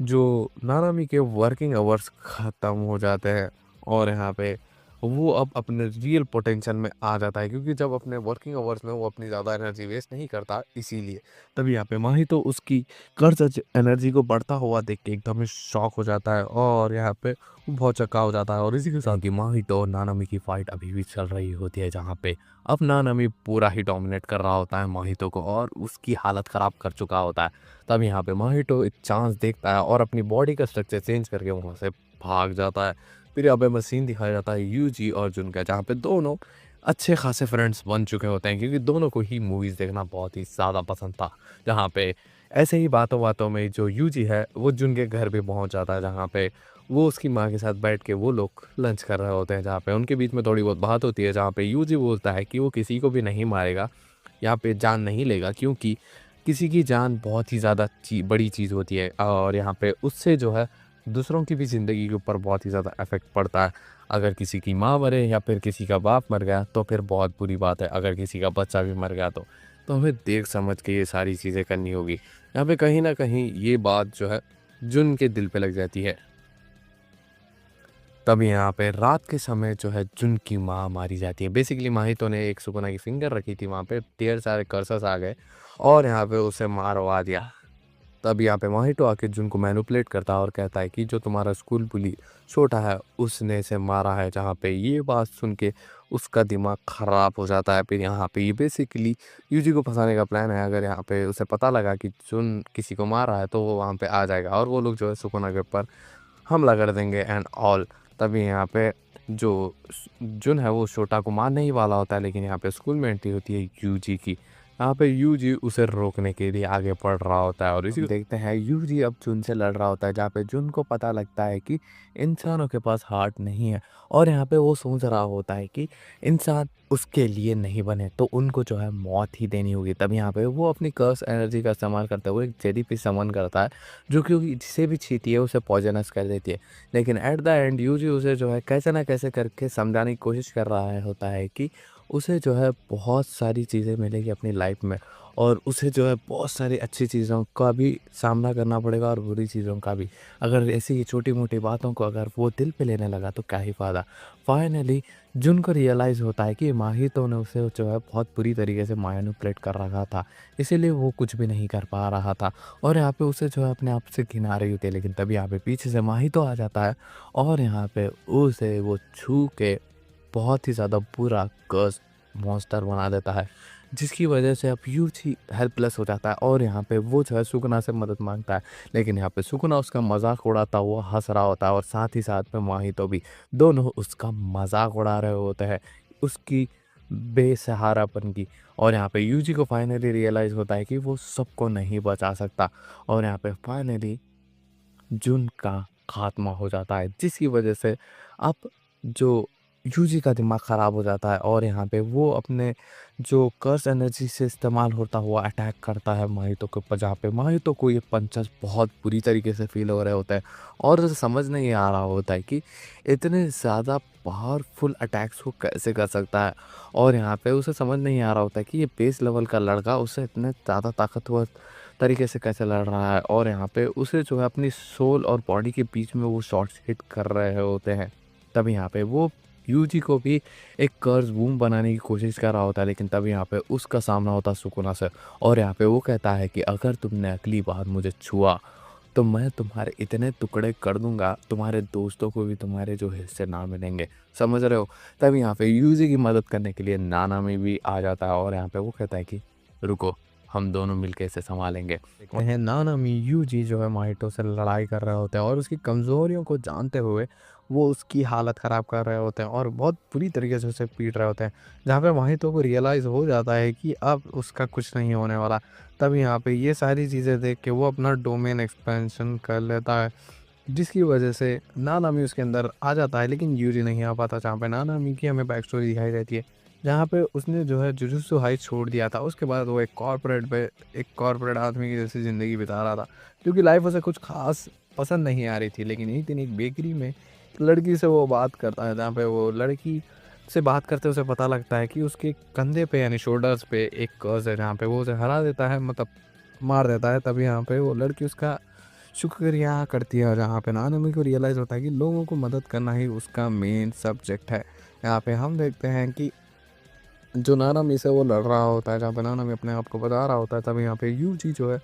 जो नानामी के वर्किंग आवर्स ख़त्म हो जाते हैं और यहाँ पे वो अब अपने रियल पोटेंशियल में आ जाता है, क्योंकि जब अपने वर्किंग आवर्स में वो अपनी ज़्यादा एनर्जी वेस्ट नहीं करता इसीलिए। तभी यहाँ पे माहितो उसकी कर्ज एनर्जी को बढ़ता हुआ देख के एकदम ही शॉक हो जाता है और यहाँ पे वो बहुत चक्का हो जाता है, और इसी के साथ ही माहितो और नानामी की फाइट अभी भी चल रही होती है, जहाँ पे अब नानामी पूरा ही डोमिनेट कर रहा होता है माहितो को और उसकी हालत ख़राब कर चुका होता है। तब यहाँ पे माहितो एक चांस देखता है और अपनी बॉडी का स्ट्रक्चर चेंज करके वहाँ से भाग जाता है। फिर यहाँ पे मशीन दिखाया जाता है यूजी और जुन का, जहाँ पे दोनों अच्छे खासे फ्रेंड्स बन चुके होते हैं, क्योंकि दोनों को ही मूवीज़ देखना बहुत ही ज़्यादा पसंद था। जहाँ पे ऐसे ही बातों बातों में जो यूजी है वो जुन के घर भी पहुँच जाता है, जहाँ पे वो उसकी माँ के साथ बैठ के वो लोग लंच कर रहे होते हैं, जहाँ पे उनके बीच में थोड़ी बहुत बात होती है, जहाँ पे यूजी बोलता है कि वो किसी को भी नहीं मारेगा, यहाँ पे जान नहीं लेगा, क्योंकि किसी की जान बहुत ही ज़्यादा बड़ी चीज़ होती है और यहाँ पे उससे जो है दूसरों की भी ज़िंदगी के ऊपर बहुत ही ज़्यादा इफ़ेक्ट पड़ता है। अगर किसी की माँ मरे या फिर किसी का बाप मर गया तो फिर बहुत बुरी बात है, अगर किसी का बच्चा भी मर गया तो हमें देख समझ के ये सारी चीज़ें करनी होगी। यहाँ पे कहीं न कहीं ये बात जो है जुन के दिल पे लग जाती है। तब यहाँ पे रात के समय जो है जुन की माँ मारी जाती है। बेसिकली माहितो ने एक सुकुना की फिंगर रखी थी, वहाँ पे ढेर सारे कर्सर्स आ गए और यहाँ पे उसे मारवा दिया। तब यहाँ पे माहितो आके जुन को मैनिपुलेट करता है और कहता है कि जो तुम्हारा स्कूल बुली छोटा है उसने इसे मारा है, जहाँ पे ये बात सुन के उसका दिमाग ख़राब हो जाता है। फिर यहाँ पे ये बेसिकली यूजी को फंसाने का प्लान है, अगर यहाँ पे उसे पता लगा कि जुन किसी को मारा है तो वो वहाँ पे आ जाएगा और वो लोग जो है सुकुना के ऊपर हमला कर देंगे एंड ऑल। तभी यहाँ पे जो जुन है वो शोटा को मारने ही वाला होता है, लेकिन यहाँ पे स्कूल में एंट्री होती है यूजी की। यहाँ पे यूजी उसे रोकने के लिए आगे बढ़ रहा होता है और इसी देखते हैं यूजी अब जुन से लड़ रहा होता है, जहाँ पे जुन को पता लगता है कि इंसानों के पास हार्ट नहीं है और यहाँ पे वो सोच रहा होता है कि इंसान उसके लिए नहीं बने, तो उनको जो है मौत ही देनी होगी। तब यहाँ पे वो अपनी कर्स एनर्जी का इस्तेमाल करते हुए एक जेलीफिश समन करता है, जो कि जिसे भी छीती है उसे पॉइजनस कर देती है। लेकिन एट द एंड यूजी उसे जो है कैसे ना कैसे करके समझाने की कोशिश कर रहा है होता है कि उसे जो है बहुत सारी चीज़ें मिलेगी अपनी लाइफ में और उसे जो है बहुत सारी अच्छी चीज़ों का भी सामना करना पड़ेगा और बुरी चीज़ों का भी। अगर ऐसी छोटी-मोटी बातों को अगर वो दिल पे लेने लगा तो क्या ही फ़ायदा। फाइनली जुन को रियलाइज़ होता है कि माहितो ने उसे जो है बहुत बुरी तरीके से मैनिपुलेट कर रखा था, इसीलिए वो कुछ भी नहीं कर पा रहा था और यहाँ पे उसे जो है अपने आप से घिना रही होती है। लेकिन तभी यहाँ पे पीछे से माहितो आ जाता है और यहाँ पे उसे वो छू के बहुत ही ज़्यादा बुरा कर्स मॉन्स्टर बना देता है, जिसकी वजह से अब यूजी हेल्पलेस हो जाता है और यहाँ पे वो जो है सुकुना से मदद मांगता है। लेकिन यहाँ पे सुकुना उसका मजाक उड़ाता हुआ हंस रहा होता है और साथ ही साथ में माहितो भी, दोनों उसका मजाक उड़ा रहे होते हैं उसकी बेसहारापन की। और यहाँ पे यूजी को फाइनली रियलाइज़ होता है कि वो सबको नहीं बचा सकता और यहाँ पे फाइनली जुन का खात्मा हो जाता है, जिसकी वजह से अब जो यूजी का दिमाग ख़राब हो जाता है और यहाँ पे वो अपने जो कर्स एनर्जी से इस्तेमाल होता हुआ अटैक करता है माहितो के ऊपर, जहाँ पे माहितो को ये पंचेस बहुत बुरी तरीके से फील हो रहे होते हैं और उसे समझ नहीं आ रहा होता है कि इतने ज़्यादा पावरफुल अटैक्स वो कैसे कर सकता है। और यहाँ पे उसे समझ नहीं आ रहा होता है कि ये बेस लेवल का लड़का उससे इतने ज़्यादा ताकतवर तरीके से कैसे लड़ रहा है और यहाँ पे उसे जो है अपनी सोल और बॉडी के बीच में वो शॉट्स हिट कर रहे होते हैं। तब यहाँ पे वो यूजी को भी एक कर्स बूम बनाने की कोशिश कर रहा होता है, लेकिन तब यहाँ पे उसका सामना होता है सुकुना से और यहाँ पे वो कहता है कि अगर तुमने अगली बार मुझे छुआ तो मैं तुम्हारे इतने टुकड़े कर दूंगा, तुम्हारे दोस्तों को भी तुम्हारे जो हिस्से ना मिलेंगे। समझ रहे हो? तब यहाँ पे यूजी की मदद करने के लिए नानामी भी आ जाता है और यहाँ पे वो कहता है कि रुको, हम दोनों मिलके इसे संभालेंगे। देखते हैं नानामी यूजी जो है माहितो से लड़ाई कर रहे होते हैं और उसकी कमज़ोरियों को जानते हुए वो उसकी हालत ख़राब कर रहे होते हैं और बहुत बुरी तरीके से उसे पीट रहे होते हैं। जहाँ पे माहितो को रियलाइज़ हो जाता है कि अब उसका कुछ नहीं होने वाला। तब यहाँ पे ये सारी चीज़ें देख के वो अपना डोमेन एक्सपेंशन कर लेता है, जिसकी वजह से नानामी उसके अंदर आ जाता है, लेकिन यूजी नहीं आ पाता। जहाँ पे नानामी की हमें बैक स्टोरी दिखाई देती है, जहाँ पे उसने जो है जुजुत्सु हाइट छोड़ दिया था। उसके बाद वो एक कॉर्पोरेट आदमी की जैसी ज़िंदगी बिता रहा था, क्योंकि लाइफ उसे कुछ ख़ास पसंद नहीं आ रही थी। लेकिन एक दिन एक बेकरी में एक लड़की से वो बात करता है, जहाँ पे वो लड़की से बात करते उसे पता लगता है कि उसके कंधे पे यानी शोल्डर्स पे एक कर्स है, जहाँ पे वो उसे हरा देता है, मतलब मार देता है। तभी यहाँ पे वो लड़की उसका शुक्रिया करती है और जहाँ पे नानामी को रियलाइज़ होता है कि लोगों को मदद करना ही उसका मेन सब्जेक्ट है। यहाँ पे हम देखते हैं कि जो नानामी से वो लड़ रहा होता है, जहाँ पे नानामी अपने आप को बता रहा होता है, तभी यहाँ पे यूजी जो है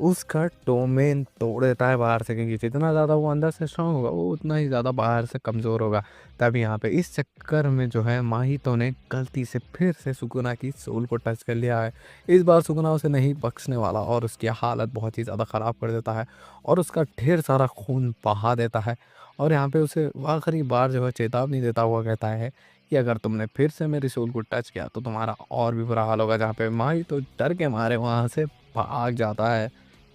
उसका डोमेन तोड़ देता है बाहर से, क्योंकि जितना ज़्यादा वो अंदर से स्ट्रांग होगा वो उतना ही ज़्यादा बाहर से कमज़ोर होगा। तभी यहाँ पे इस चक्कर में जो है माहितो ने गलती से फिर से सुकुना की सोल को टच कर लिया है। इस बार सुकुना उसे नहीं बख्शने वाला और उसकी हालत बहुत ही ज़्यादा ख़राब कर देता है और उसका ढेर सारा खून बहा देता है और यहाँ पे उसे आखिरी बार जो है चेतावनी देता हुआ कहता है कि अगर तुमने फिर से मेरी सोल को टच किया तो तुम्हारा और भी बुरा हाल होगा। जहाँ पे माहितो डर के मारे वहाँ से भाग जाता है।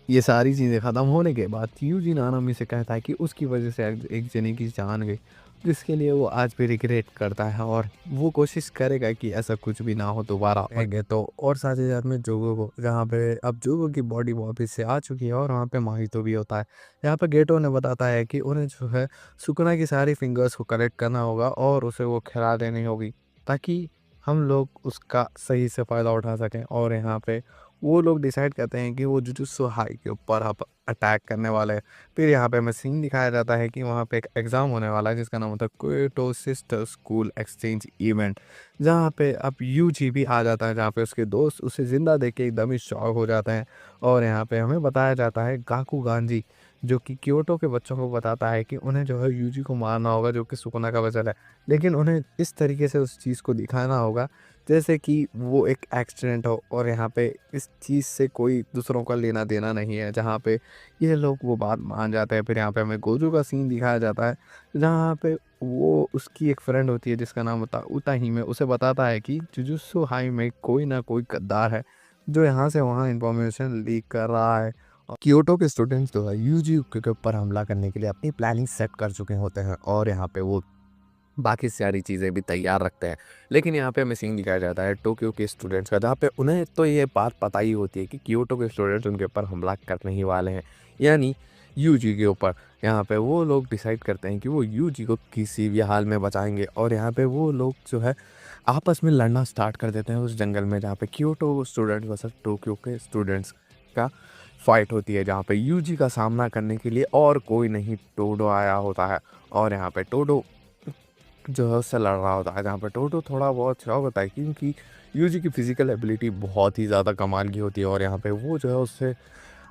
ये सारी चीज़ें ख़त्म होने के बाद यूजी नानामी से कहता है कि उसकी वजह से एक जने की जान गई, जिसके लिए वो आज भी रिग्रेट करता है और वो कोशिश करेगा कि ऐसा कुछ भी ना हो दोबारा आगे। तो और साथ ही साथ में जोगो को, जहाँ पे अब जोगो की बॉडी वापस से आ चुकी है और वहाँ पे माहितो भी होता है। यहाँ पे गेटो ने बताता है कि उन्हें जो है सुकुना की सारी फिंगर्स को कलेक्ट करना होगा और उसे वो खिला देनी होगी, ताकि हम लोग उसका सही से फ़ायदा उठा सकें। और यहाँ पे वो लोग डिसाइड करते हैं कि वो जुजुत्सु हाई के ऊपर अब अटैक करने वाले हैं। फिर यहाँ पे हमें सीन दिखाया जाता है कि वहाँ पे एक एग्ज़ाम होने वाला है, जिसका नाम होता है Kyoto sister school exchange event, जहाँ पे अब यूजी भी आ जाता है, जहाँ पे उसके दोस्त उसे ज़िंदा देख के एकदम ही शॉक हो जाते हैं। और यहाँ पे हमें बताया जाता है गाकू गांजी, जो कि क्योटो के बच्चों को बताता है कि उन्हें जो है यूजी को मारना होगा, जो कि सुकुना का वजह है। लेकिन उन्हें इस तरीके से उस चीज़ को दिखाना होगा जैसे कि वो एक एक्सीडेंट हो और यहाँ पे इस चीज़ से कोई दूसरों का लेना देना नहीं है, जहाँ पे ये लोग वो बात मान जाते हैं। फिर यहाँ पे हमें गोजू का सीन दिखाया जाता है, जहाँ पे वो उसकी एक फ्रेंड होती है जिसका नाम होता है उताहिमे, उसे बताता है कि जुजुत्सु हाई में कोई ना कोई गद्दार है, जो यहाँ से वहाँ इन्फॉर्मेशन लीक कर रहा है। और क्योटो के स्टूडेंट्स जो है यूजी के ऊपर हमला करने के लिए अपनी प्लानिंग सेट कर चुके होते हैं और यहाँ पे वो बाकी सारी चीज़ें भी तैयार रखते हैं। लेकिन यहाँ पे हमें सीन दिखाया जाता है टोक्यो के स्टूडेंट्स का, जहाँ पे उन्हें तो ये बात पता ही होती है कि क्योटो के स्टूडेंट्स उनके ऊपर हमला करने ही वाले हैं, यानी यूजी के ऊपर। यहाँ पे वो लोग डिसाइड करते हैं कि वो यूजी को किसी भी हाल में बचाएंगे और यहाँ पे वो लोग जो है आपस में लड़ना स्टार्ट कर देते हैं उस जंगल में, जहाँ पे क्योटो स्टूडेंट्स वर्सेस टोक्यो के स्टूडेंट्स का फाइट होती है, जहाँ पे यूजी का सामना करने के लिए और कोई नहीं टोडो आया होता है। और यहाँ पे टोडो जो है उससे लड़ रहा होता है, जहाँ पे टोटो थोड़ा बहुत शौक होता है क्योंकि यूजी की फिजिकल एबिलिटी बहुत ही ज़्यादा कमाल की होती है और यहाँ पे वो जो है उससे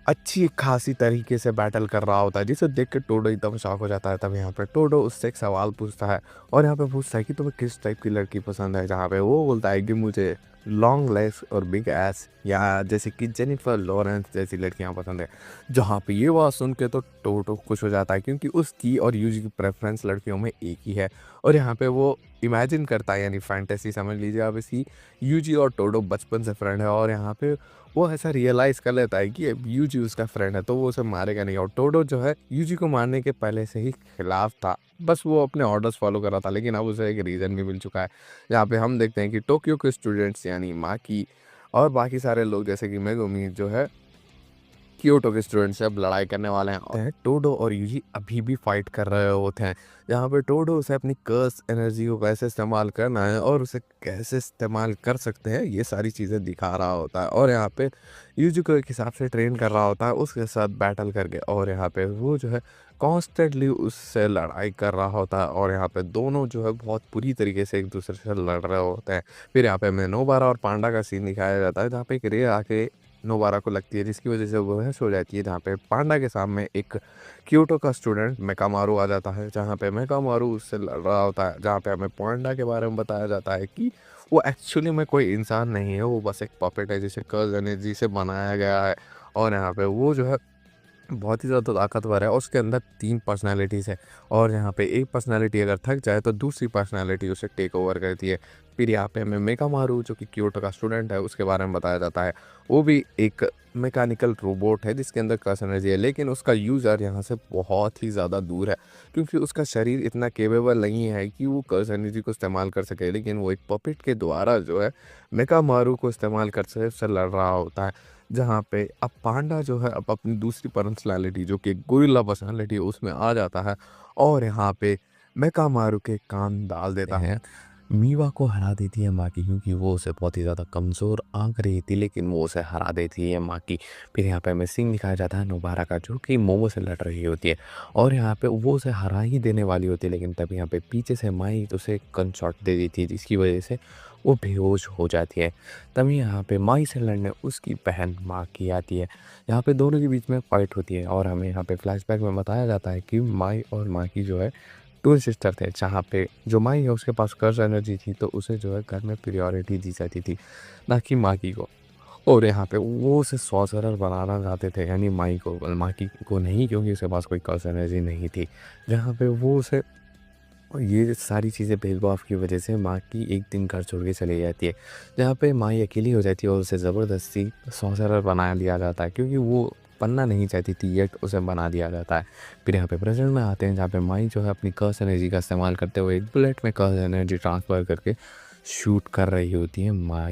अच्छी खासी तरीके से बैटल कर रहा होता है, जिसे देख के टोडो एकदम शॉक हो जाता है। तब यहाँ पे टोडो उससे एक सवाल पूछता है और यहाँ पे पूछता है कि तुम्हें किस टाइप की लड़की पसंद है, जहाँ पे वो बोलता है कि मुझे लॉन्ग लेग्स और बिग एस या जैसे कि जेनिफर लॉरेंस जैसी लड़कियाँ पसंद है। जहाँ पे ये बात सुन के तो टोटो खुश हो जाता है क्योंकि उसकी और यूजी की प्रेफरेंस लड़कियों में एक ही है। और यहाँ पे वो इमेजिन करता है, यानी फैंटेसी समझ लीजिए आप इसकी, यूजी और टोडो बचपन से फ्रेंड है और यहाँ पे वो ऐसा रियलाइज़ कर लेता है कि अब यूजी उसका फ्रेंड है तो वो उसे मारेगा नहीं। और टोडो जो है यूजी को मारने के पहले से ही खिलाफ था, बस वो अपने ऑर्डर्स फॉलो कर रहा था, लेकिन अब उसे एक रीज़न भी मिल चुका है। यहाँ पे हम देखते हैं कि टोक्यो के स्टूडेंट्स यानी माकी और बाकी सारे लोग जैसे कि मेगुमी जो है क्योटो के स्टूडेंट से अब लड़ाई करने वाले हैं। टोडो और यूजी अभी भी फाइट कर रहे होते हैं, जहाँ पे टोडो उसे अपनी कर्स एनर्जी को कैसे इस्तेमाल करना है और उसे कैसे इस्तेमाल कर सकते हैं ये सारी चीज़ें दिखा रहा होता है। और यहाँ पे यूजी को एक हिसाब से ट्रेन कर रहा होता है उसके साथ बैटल करके, और यहाँ पे वो जो है कॉन्स्टेंटली उससे लड़ाई कर रहा होता है और यहाँ पे दोनों जो है बहुत बुरी तरीके से एक दूसरे से लड़ रहे होते हैं। फिर यहाँ पे हमें नोबारा और पांडा का सीन दिखाया जाता है, जहाँ पे एक रे आके नोबारा को लगती है जिसकी वजह से वो बहस हो जाती है, जहाँ पे पांडा के सामने एक क्योटो का स्टूडेंट मेकामारू आ जाता है, जहाँ पे मेकामारू उससे लड़ रहा होता है। जहाँ पे हमें पांडा के बारे में बताया जाता है कि वो एक्चुअली में कोई इंसान नहीं है, वो बस एक पपेट है जिसे कर्ज एनर्जी से बनाया गया है। और यहाँ पे वो जो है बहुत ही ज़्यादा ताकतवर है और उसके अंदर 3 पर्सनैलिटीज़ है और यहाँ पे एक पर्सनैलिटी अगर थक जाए तो दूसरी पर्सनैलिटी उसे टेक ओवर करती है। फिर यहाँ पे हमें मेकामारू जो कि क्योटो का स्टूडेंट है उसके बारे में बताया जाता है। वो भी एक मैकेनिकल रोबोट है जिसके अंदर कर्स एनर्जी है, लेकिन उसका यूज़र यहाँ से बहुत ही ज़्यादा दूर है क्योंकि उसका शरीर इतना केपेबल नहीं है कि वो कर्स एनर्जी को इस्तेमाल कर सके, लेकिन वो एक पपेट के द्वारा जो है मेकामारू को इस्तेमाल कर से उससे लड़ रहा होता है। जहाँ पे अब पांडा जो है अब अपनी दूसरी पर्सनैलिटी जो कि गोरिल्ला पर्सनैलिटी है उसमें आ जाता है और यहाँ पे मेकामारू के कान डाल देता है। मीवा को हरा देती है माकी क्योंकि वो उसे बहुत ही ज़्यादा कमज़ोर आंक रही थी, लेकिन वो उसे हरा देती है माकी। फिर यहाँ पे हमें सीन दिखाया जाता है नोबारा का जो कि मोमो से लड़ रही होती है और यहाँ पे वो उसे हरा ही देने वाली होती है, लेकिन तब यहाँ पे पीछे से माई तो उसे गन शॉट दे दी थी जिसकी वजह से वो बेहोश हो जाती है। तभी यहाँ पे माई से लड़ने उसकी बहन माकी आती है। यहाँ पे दोनों के बीच में फाइट होती है और हमें यहाँ पे फ्लैशबैक में बताया जाता है कि माई और माकी जो है ट्विन सिस्टर थे, जहाँ पे जो माई है उसके पास कर्ज एनर्जी थी तो उसे जो है घर में प्रायोरिटी दी जाती थी, ना कि माकी को। और यहाँ पे वो उसे सॉर्सरर बनाना चाहते थे, यानी माई को, माकी को नहीं, क्योंकि उसके पास कोई कर्ज एनर्जी नहीं थी। जहाँ पे वो उसे ये सारी चीज़ें भेदभाव की वजह से माँ की एक दिन घर छोड़ के चली जाती है, जहाँ पे माँ अकेली हो जाती है और उसे ज़बरदस्ती सॉर्सरर बना लिया जाता है क्योंकि वो बनना नहीं चाहती थी, येट उसे बना दिया जाता है। फिर यहाँ पे प्रेजेंट में आते हैं जहाँ पे माई जो है अपनी कर्स एनर्जी का इस्तेमाल करते हुए एक बुलेट में कर्स एनर्जी ट्रांसफ़र करके शूट कर रही होती है माँ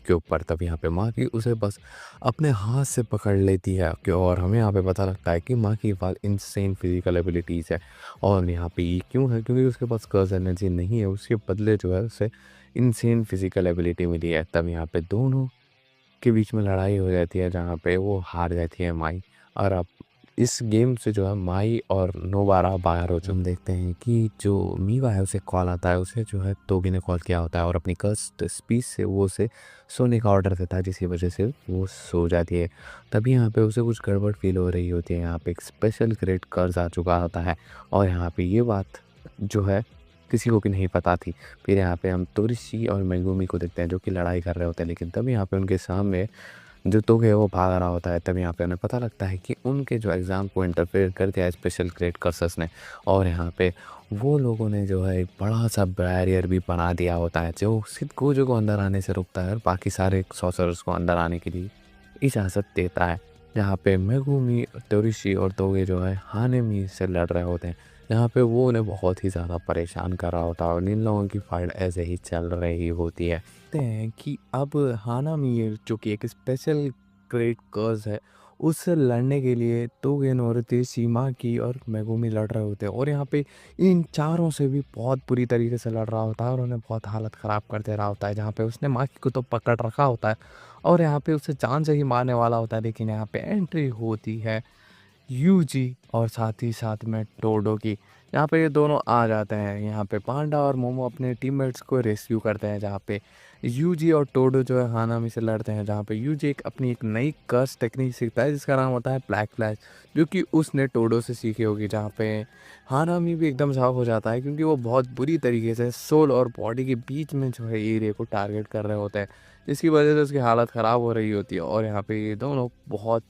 के ऊपर। तब यहाँ पे माँ की उसे बस अपने हाथ से पकड़ लेती है कि, और हमें यहाँ पे पता लगता है कि माँ के पास इंसेन फिजिकल एबिलिटीज़ है। और यहाँ पे ये क्यों है, क्योंकि उसके पास कर्स एनर्जी नहीं है, उसके बदले जो है उसे इंसेन फिजिकल एबिलिटी मिली है। तब यहाँ पे दोनों के बीच में लड़ाई हो जाती है जहाँ पे वो हार जाती है माई, और अब इस गेम से जो है माई और नोबारा बाहर हो चुके। हम देखते हैं कि जो मीवा है उसे कॉल आता है, उसे जो है तोगी ने कॉल किया होता है और अपनी कर्स्ट स्पीच से वो उसे सोने का ऑर्डर देता है जिसकी वजह से वो सो जाती है। तभी यहाँ पे उसे कुछ गड़बड़ फील हो रही होती है, यहाँ पे एक स्पेशल ग्रेड कर्ज आ चुका होता है और यहाँ पे ये बात जो है किसी को भी नहीं पता थी। फिर यहाँ पे हम तोरिशी और मेगुमी को देखते हैं जो कि लड़ाई कर रहे होते हैं, लेकिन तभी यहाँ पे उनके सामने जो तोगे वो भाग रहा होता है, तब यहाँ पे उन्हें पता लगता है कि उनके जो एग्ज़ाम को इंटरफेयर कर दिया है स्पेशल ग्रेड कर्सर्स ने। और यहाँ पे वो लोगों ने जो है एक बड़ा-सा बैरियर भी बना दिया होता है, जो सिर्फ़ गोजो को अंदर आने से रोकता है और बाकी सारे सॉर्सरर्स को अंदर आने के लिए इजाज़त देता है। जहाँ पे मेगुमी, तोरिशी और तोगे जो है हानेमी से लड़ रहे होते हैं। जहाँ पे वो उन्हें बहुत ही ज़्यादा परेशान कर रहा होता है और इन लोगों की फाइट ऐसे ही चल रही होती है। देखते हैं कि अब हानामी जो कि एक स्पेशल ग्रेड कर्स है, उससे लड़ने के लिए तोगे, नोरिते, शिमाकी और मेगुमी लड़ रहे होते हैं। और यहाँ पे इन चारों से भी बहुत बुरी तरीके से लड़ रहा होता है और उन्हें बहुत हालत ख़राब कर दे रहा होता है। जहाँ पे उसने माकी को तो पकड़ रखा होता है और यहाँ पे उसे जान से ही मारने वाला होता है, लेकिन यहाँ पे एंट्री होती है यूजी और साथ ही साथ में टोडो की। यहाँ पे ये दोनों आ जाते हैं। यहाँ पे पांडा और मोमो अपने टीममेट्स को रेस्क्यू करते हैं, जहाँ पे यूजी और टोडो जो है हानामी से लड़ते हैं। जहाँ पे यूजी एक नई कर्स टेक्निक सीखता है जिसका नाम होता है ब्लैक फ्लैश, जो कि उसने टोडो से सीखी होगी। जहाँ पे हानामी भी एकदम साफ हो जाता है क्योंकि वो बहुत बुरी तरीके से सोल और बॉडी के बीच में जो है एरिया को टारगेट कर रहे होते हैं, जिसकी वजह से उसकी हालत ख़राब हो रही होती है। और यहाँ पे ये दोनों बहुत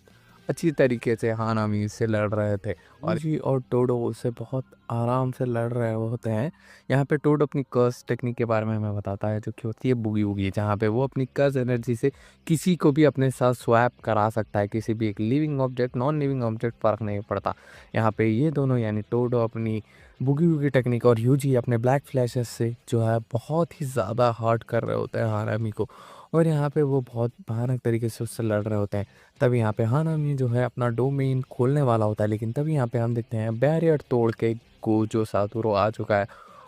अच्छी तरीके से हानामी से लड़ रहे थे और यूजी और टोडो उससे बहुत आराम से लड़ रहे होते हैं। यहाँ पे टोडो अपनी कर्स टेक्निक के बारे में हमें बताता है, जो कि होती है बूगी वूगी, जहाँ पे वो अपनी कर्स एनर्जी से किसी को भी अपने साथ स्वैप करा सकता है, किसी भी एक living object, non living object, फ़र्क नहीं पड़ता। यहाँ पे ये दोनों यानी टोडो अपनी बूगी वूगी टेक्निक और यूजी अपने ब्लैक फ्लैशेस से जो है बहुत ही ज़्यादा हर्ट कर रहे होते हैं हानामी को। और यहाँ पे वो बहुत भयानक तरीके से उससे लड़ रहे होते हैं। तभी यहाँ पे हानामी जो है अपना डोमेन खोलने वाला होता है, लेकिन तभी यहाँ पे हम देखते हैं बैरियर तोड़ के गोजो सातोरू आ चुका है।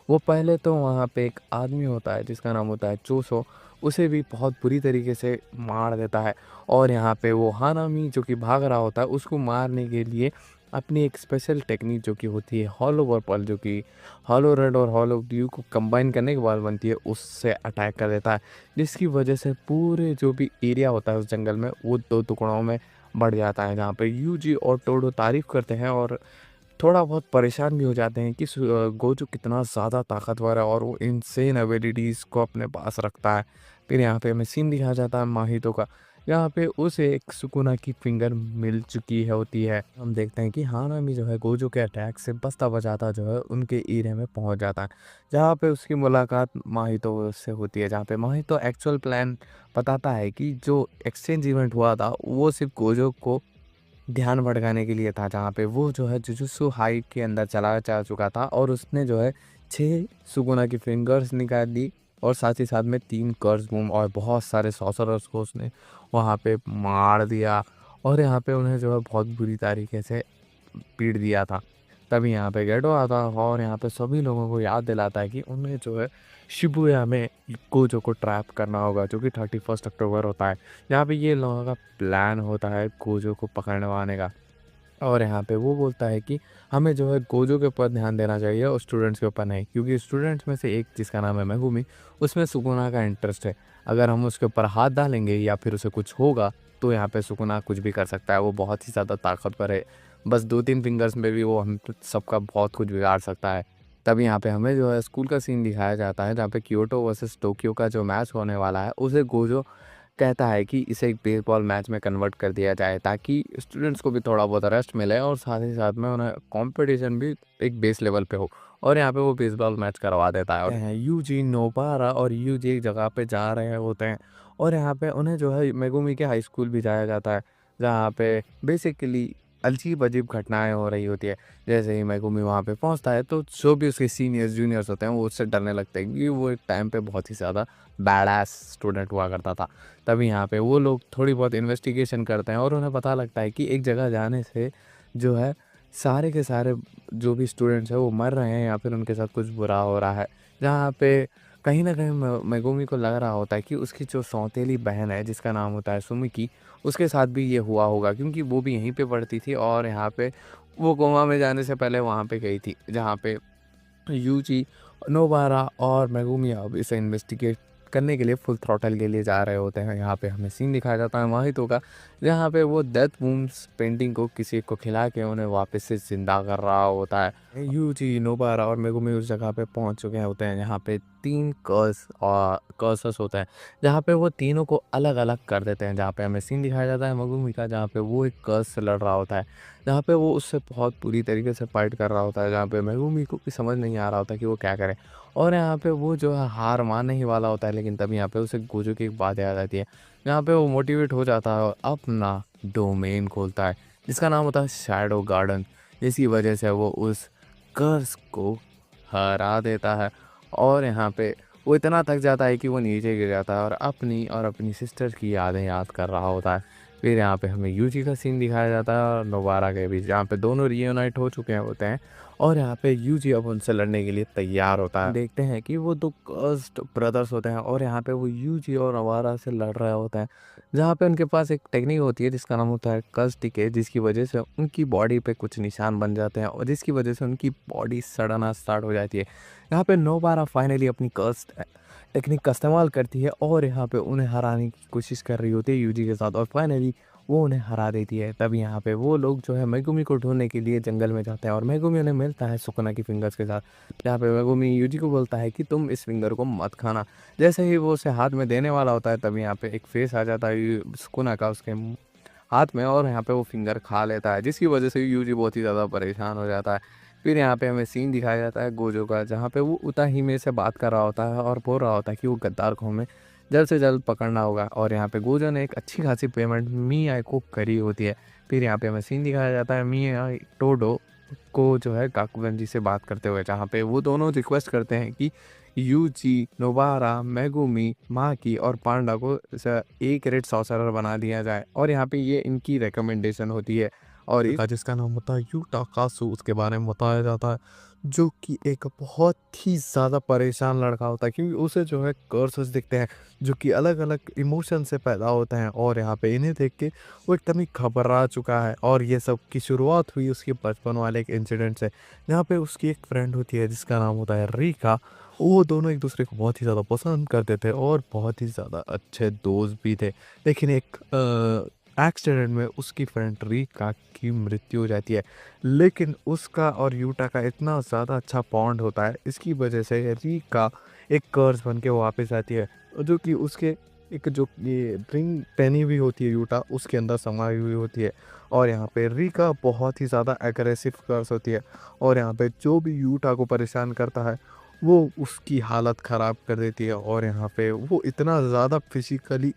वो पहले तो वहाँ पे एक आदमी होता है जिसका नाम होता है चोसो, उसे भी बहुत बुरी तरीके से मार देता है। और यहाँ पे वो हानामी जो कि भाग रहा होता है उसको मारने के लिए अपनी एक स्पेशल टेक्निक जो कि होती है हॉलो वर्पल, जो कि हॉलो रेड और हॉलो ब्लू को कंबाइन करने के बाद बनती है, उससे अटैक कर देता है, जिसकी वजह से पूरे जो भी एरिया होता है उस जंगल में वो दो टुकड़ों में बढ़ जाता है। जहाँ पे यूजी और टोडो तारीफ करते हैं और थोड़ा बहुत परेशान भी हो जाते हैं कि गोजो कितना ज़्यादा ताकतवर है और वो इनसेन एबिलिटीज़ को अपने पास रखता है। फिर यहाँ पे हमें सीन दिखाया जाता है माहितो का, यहाँ पे उसे एक सुकुना की फिंगर मिल चुकी है होती है। हम देखते हैं कि हानामी जो है गोजो के अटैक से बचता बचाता जो है उनके एरिया में पहुंच जाता है, जहाँ पे उसकी मुलाकात माहितो से होती है। जहाँ पे माहितो एक्चुअल प्लान बताता है कि जो एक्सचेंज इवेंट हुआ था वो सिर्फ गोजो को ध्यान भटकाने के लिए था, जहाँ पे वो जो है जुजुत्सु हाइट के अंदर चला जा चुका था और उसने जो है 6 सुगुना की फिंगर्स निकाल दी और साथ ही साथ में 3 कर्स बूम और बहुत सारे सॉर्सरर्स को उसने वहाँ पे मार दिया और यहाँ पे उन्हें जो है बहुत बुरी तरीके से पीट दिया था। तभी यहाँ पे गेटो आता है और यहाँ पे सभी लोगों को याद दिलाता है कि उन्हें जो है शिबुया में गोजो को ट्रैप करना होगा, जो कि 31 अक्टूबर होता है। यहाँ पे ये लोगों का प्लान होता है गोजो को पकड़वाने का। और यहाँ पे वो बोलता है कि हमें जो है गोजो के ऊपर ध्यान देना चाहिए और स्टूडेंट्स के ऊपर नहीं, क्योंकि स्टूडेंट्स में से एक जिसका नाम है मेगुमी, उसमें सुकुना का इंटरेस्ट है। अगर हम उसके ऊपर हाथ डालेंगे या फिर उसे कुछ होगा तो यहाँ पे सुकुना कुछ भी कर सकता है। वो बहुत ही ज़्यादा ताकतवर है, बस 2-3 फिंगर्स में भी वो हम सबका बहुत कुछ बिगाड़ सकता है। तब यहाँ पे हमें जो है स्कूल का सीन दिखाया जाता है, जहाँ पे क्योटो वर्सेस टोक्यो का जो मैच होने वाला है उसे गोजो कहता है कि इसे एक बेसबॉल मैच में कन्वर्ट कर दिया जाए, ताकि स्टूडेंट्स को भी थोड़ा बहुत रेस्ट मिले और साथ ही साथ में उन्हें कंपटीशन भी एक बेस लेवल पे हो। और यहाँ पे वो बेसबॉल मैच करवा देता है और यूजी, नोबारा और यूजी एक जगह पे जा रहे होते हैं और यहाँ पे उन्हें जो है मेगुमी के हाई स्कूल भी जाया जाता है, जहाँ पे बेसिकली अजीब-अजीब घटनाएँ हो रही होती है। जैसे ही मेगुमी वहाँ पे पहुँचता है तो जो भी उसके सीनियर्स, जूनियर्स होते हैं वो उससे डरने लगते हैं, क्योंकि वो एक टाइम पे बहुत ही ज़्यादा बैडएस स्टूडेंट हुआ करता था। तभी यहाँ पे वो लोग थोड़ी बहुत इन्वेस्टिगेशन करते हैं और उन्हें पता लगता है कि एक जगह जाने से जो है सारे के सारे जो भी स्टूडेंट्स हैं वो मर रहे हैं या फिर उनके साथ कुछ बुरा हो रहा है। जहाँ पे कहीं न कहीं मेगुमी को लग रहा होता है कि उसकी जो सौतेली बहन है जिसका नाम होता है सुमिकी, उसके साथ भी ये हुआ होगा, क्योंकि वो भी यहीं पे पढ़ती थी और यहाँ पे वो कोमा में जाने से पहले वहाँ पे गई थी। जहाँ पे यूजी, नोबारा और मेगुमी अब इसे इन्वेस्टिगेट करने के लिए फुल थ्रॉटल के लिए जा रहे होते हैं। यहाँ पे हमें सीन दिखाया जाता है माहितो का, जहाँ पे वो डेथ वूम्स पेंटिंग को किसी को खिला के उन्हें वापस से ज़िंदा कर रहा होता है। यूजी, नोबारा और मेगुमी उस जगह पे पहुँच चुके होते हैं जहाँ पे 3 कर्सर्स होते हैं, जहाँ पे वो तीनों को अलग-अलग कर देते हैं। जहाँ पे हमें सीन दिखाया जाता है मेगुमी का, जहाँ पे वो एक कर्स से लड़ रहा होता है, जहाँ पे वो उससे बहुत बुरी तरीके से फाइट कर रहा होता है, जहाँ पे मेगुमी को भी समझ नहीं आ रहा होता कि वो क्या करे। और यहाँ पे वो जो है हार मानने ही वाला होता है, लेकिन तभी यहाँ पे उसे गोजो की एक बात याद आती है, जहाँ पे वो मोटिवेट हो जाता है और अपना डोमेन खोलता है, जिसका नाम होता है शैडो गार्डन। जिसकी वजह से वो उस कर्स को हरा देता है और यहाँ पे वो इतना थक जाता है कि वो नीचे गिर जाता है और अपनी सिस्टर की यादें याद कर रहा होता है। फिर यहाँ पे हमें यूजी का सीन दिखाया जाता है और नोबारा के बीच, जहाँ पे दोनों रियूनाइट हो चुके होते हैं और यहाँ पे यूजी अब उनसे लड़ने के लिए तैयार होता है। देखते हैं कि वो 2 कर्स्ड ब्रदर्स होते हैं और यहाँ पे वो यूजी और नोबारा से लड़ रहे होते हैं, जहाँ पे उनके पास एक टेक्निक होती है जिसका नाम होता है कर्स डीके, जिसकी वजह से उनकी बॉडी पे कुछ निशान बन जाते हैं और जिसकी वजह से उनकी बॉडी सड़ना स्टार्ट हो जाती है। यहाँ पे नोबारा फाइनली अपनी कर्स टेक्निक का इस्तेमाल करती है और यहाँ पे उन्हें हराने की कोशिश कर रही होती है यूजी के साथ और फाइनली वो उन्हें हरा देती है। तब यहाँ पे वो लोग जो है मेगुमी को ढूंढने के लिए जंगल में जाते हैं और मेगुमी उन्हें मिलता है सुकुना की फिंगर्स के साथ, जहाँ पे मेगुमी यूजी को बोलता है कि तुम इस फिंगर को मत खाना। जैसे ही वो उसे हाथ में देने वाला होता है, तभी यहाँ पे एक फेस आ जाता है सुकुना का उसके हाथ में और यहाँ पे वो फिंगर खा लेता है, जिसकी वजह से यूजी बहुत ही ज़्यादा परेशान हो जाता है। फिर यहाँ पे हमें सीन दिखाया जाता है गोजो का, जहाँ पे वो उताहिमे से बात कर रहा होता है और बोल रहा होता है कि वो गद्दार को हमें जल्द से जल्द पकड़ना होगा और यहाँ पे गोजो ने एक अच्छी खासी पेमेंट मियाई को करी होती है। फिर यहाँ पे हमें सीन दिखाया जाता है मियाई टोडो को जो है काकुगन जी से बात करते हुए, जहाँ पे वो दोनों रिक्वेस्ट करते हैं कि यूजी, नोबारा, मेगुमी, माकी और पांडा को एक रेड सॉर्सरर बना दिया जाए और यहाँ पे ये इनकी रिकमेंडेशन होती है और जिसका नाम होता है यूटा कासु, उसके बारे में बताया जाता है, जो कि एक बहुत ही ज़्यादा परेशान लड़का होता है क्योंकि उसे जो है कर्सेस दिखते हैं जो कि अलग-अलग इमोशन से पैदा होते हैं और यहाँ पे इन्हें देख के वो एकदम ही घबरा चुका है और ये सब की शुरुआत हुई उसके बचपन वाले एक इंसिडेंट से, जहाँ पे उसकी एक फ्रेंड होती है जिसका नाम होता है रीका। वो दोनों एक दूसरे को बहुत ही ज़्यादा पसंद करते थे और बहुत ही ज़्यादा अच्छे दोस्त भी थे। लेकिन एक एक्सीडेंट में उसकी फ्रेंड रीका की मृत्यु हो जाती है, लेकिन उसका और यूटा का इतना ज़्यादा अच्छा बॉन्ड होता है, इसकी वजह से रीका एक कर्स बन के वापस आती है, जो कि उसके एक जो ये रिंग पहनी हुई होती है यूटा उसके अंदर समाई हुई होती है और यहाँ पे रीका बहुत ही ज़्यादा एग्रेसिव कर्स होती है और यहाँ पे जो भी यूटा को परेशान करता है वो उसकी हालत ख़राब कर देती है और यहाँ पे वो इतना ज़्यादा फिजिकली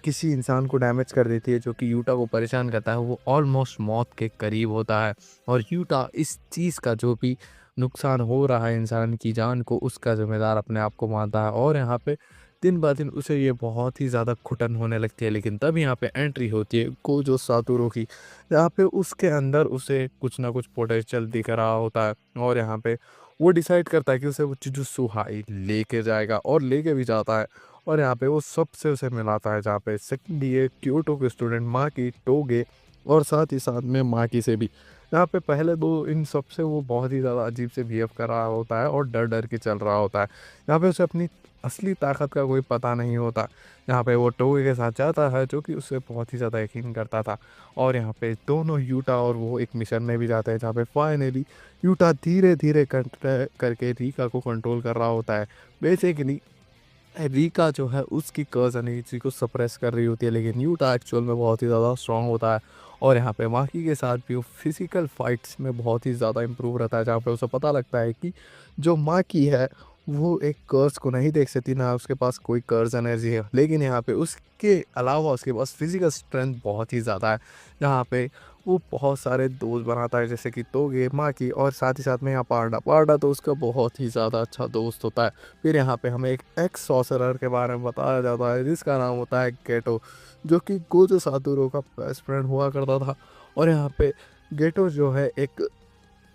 किसी इंसान को डैमेज कर देती है जो कि यूटा को परेशान करता है, वो ऑलमोस्ट मौत के करीब होता है और यूटा इस चीज़ का जो भी नुकसान हो रहा है इंसान की जान को उसका ज़िम्मेदार अपने आप को मानता है और यहाँ पे दिन ब दिन उसे ये बहुत ही ज़्यादा घुटन होने लगती है। लेकिन तब यहाँ पे एंट्री होती है गोजो सातोरू की, जहाँ पे उसके अंदर उसे कुछ ना कुछ पोटेंशियल दिख रहा होता है और यहाँ पे वो डिसाइड करता है कि उसे वो जुजुत्सु हाई लेके जाएगा और लेके भी जाता है और यहाँ पे वो सबसे उसे मिलाता है, जहाँ पे सेकंड ईयर क्योटो के स्टूडेंट माकी, टोगे और साथ ही साथ में माकी से भी। यहाँ पे पहले तो इन सब से वो बहुत ही ज़्यादा अजीब से बिहेव कर रहा होता है और डर डर के चल रहा होता है। यहाँ पे उसे अपनी असली ताकत का कोई पता नहीं होता। यहाँ पे वो टोगे के साथ जाता है जो कि उससे बहुत ही ज़्यादा यकीन करता था और यहाँ पे दोनों यूटा और वो एक मिशन में भी जाते हैं, जहाँ पे फाइनली यूटा धीरे धीरे करके रीका को कंट्रोल कर रहा होता है। बेसिकली रीका जो है उसकी कर्स एनर्जी को सप्रेस कर रही होती है, लेकिन यूटा एक्चुअल में बहुत ही ज़्यादा स्ट्रांग होता है और यहाँ पे माकी के साथ भी वो फिजिकल फाइट्स में बहुत ही ज़्यादा इम्प्रूव रहता है, जहाँ पे उसे पता लगता है कि जो माकी है वो एक कर्स को नहीं देख सकती, ना उसके पास कोई कर्स एनर्जी है, लेकिन यहाँ पे उसके अलावा उसके पास फिजिकल स्ट्रेंथ बहुत ही ज़्यादा है, जहाँ पे वो बहुत सारे दोस्त बनाता है जैसे कि तोगे, माकी और साथ ही साथ में यहाँ पांडा पांडा तो उसका बहुत ही ज़्यादा अच्छा दोस्त होता है। फिर यहाँ पे हमें एक एक्स सॉर्सरर के बारे में बताया जाता है जिसका नाम होता है गेटो, जो कि गोजो सातोरू का बेस्ट फ्रेंड हुआ करता था और यहाँ पे गेटो जो है एक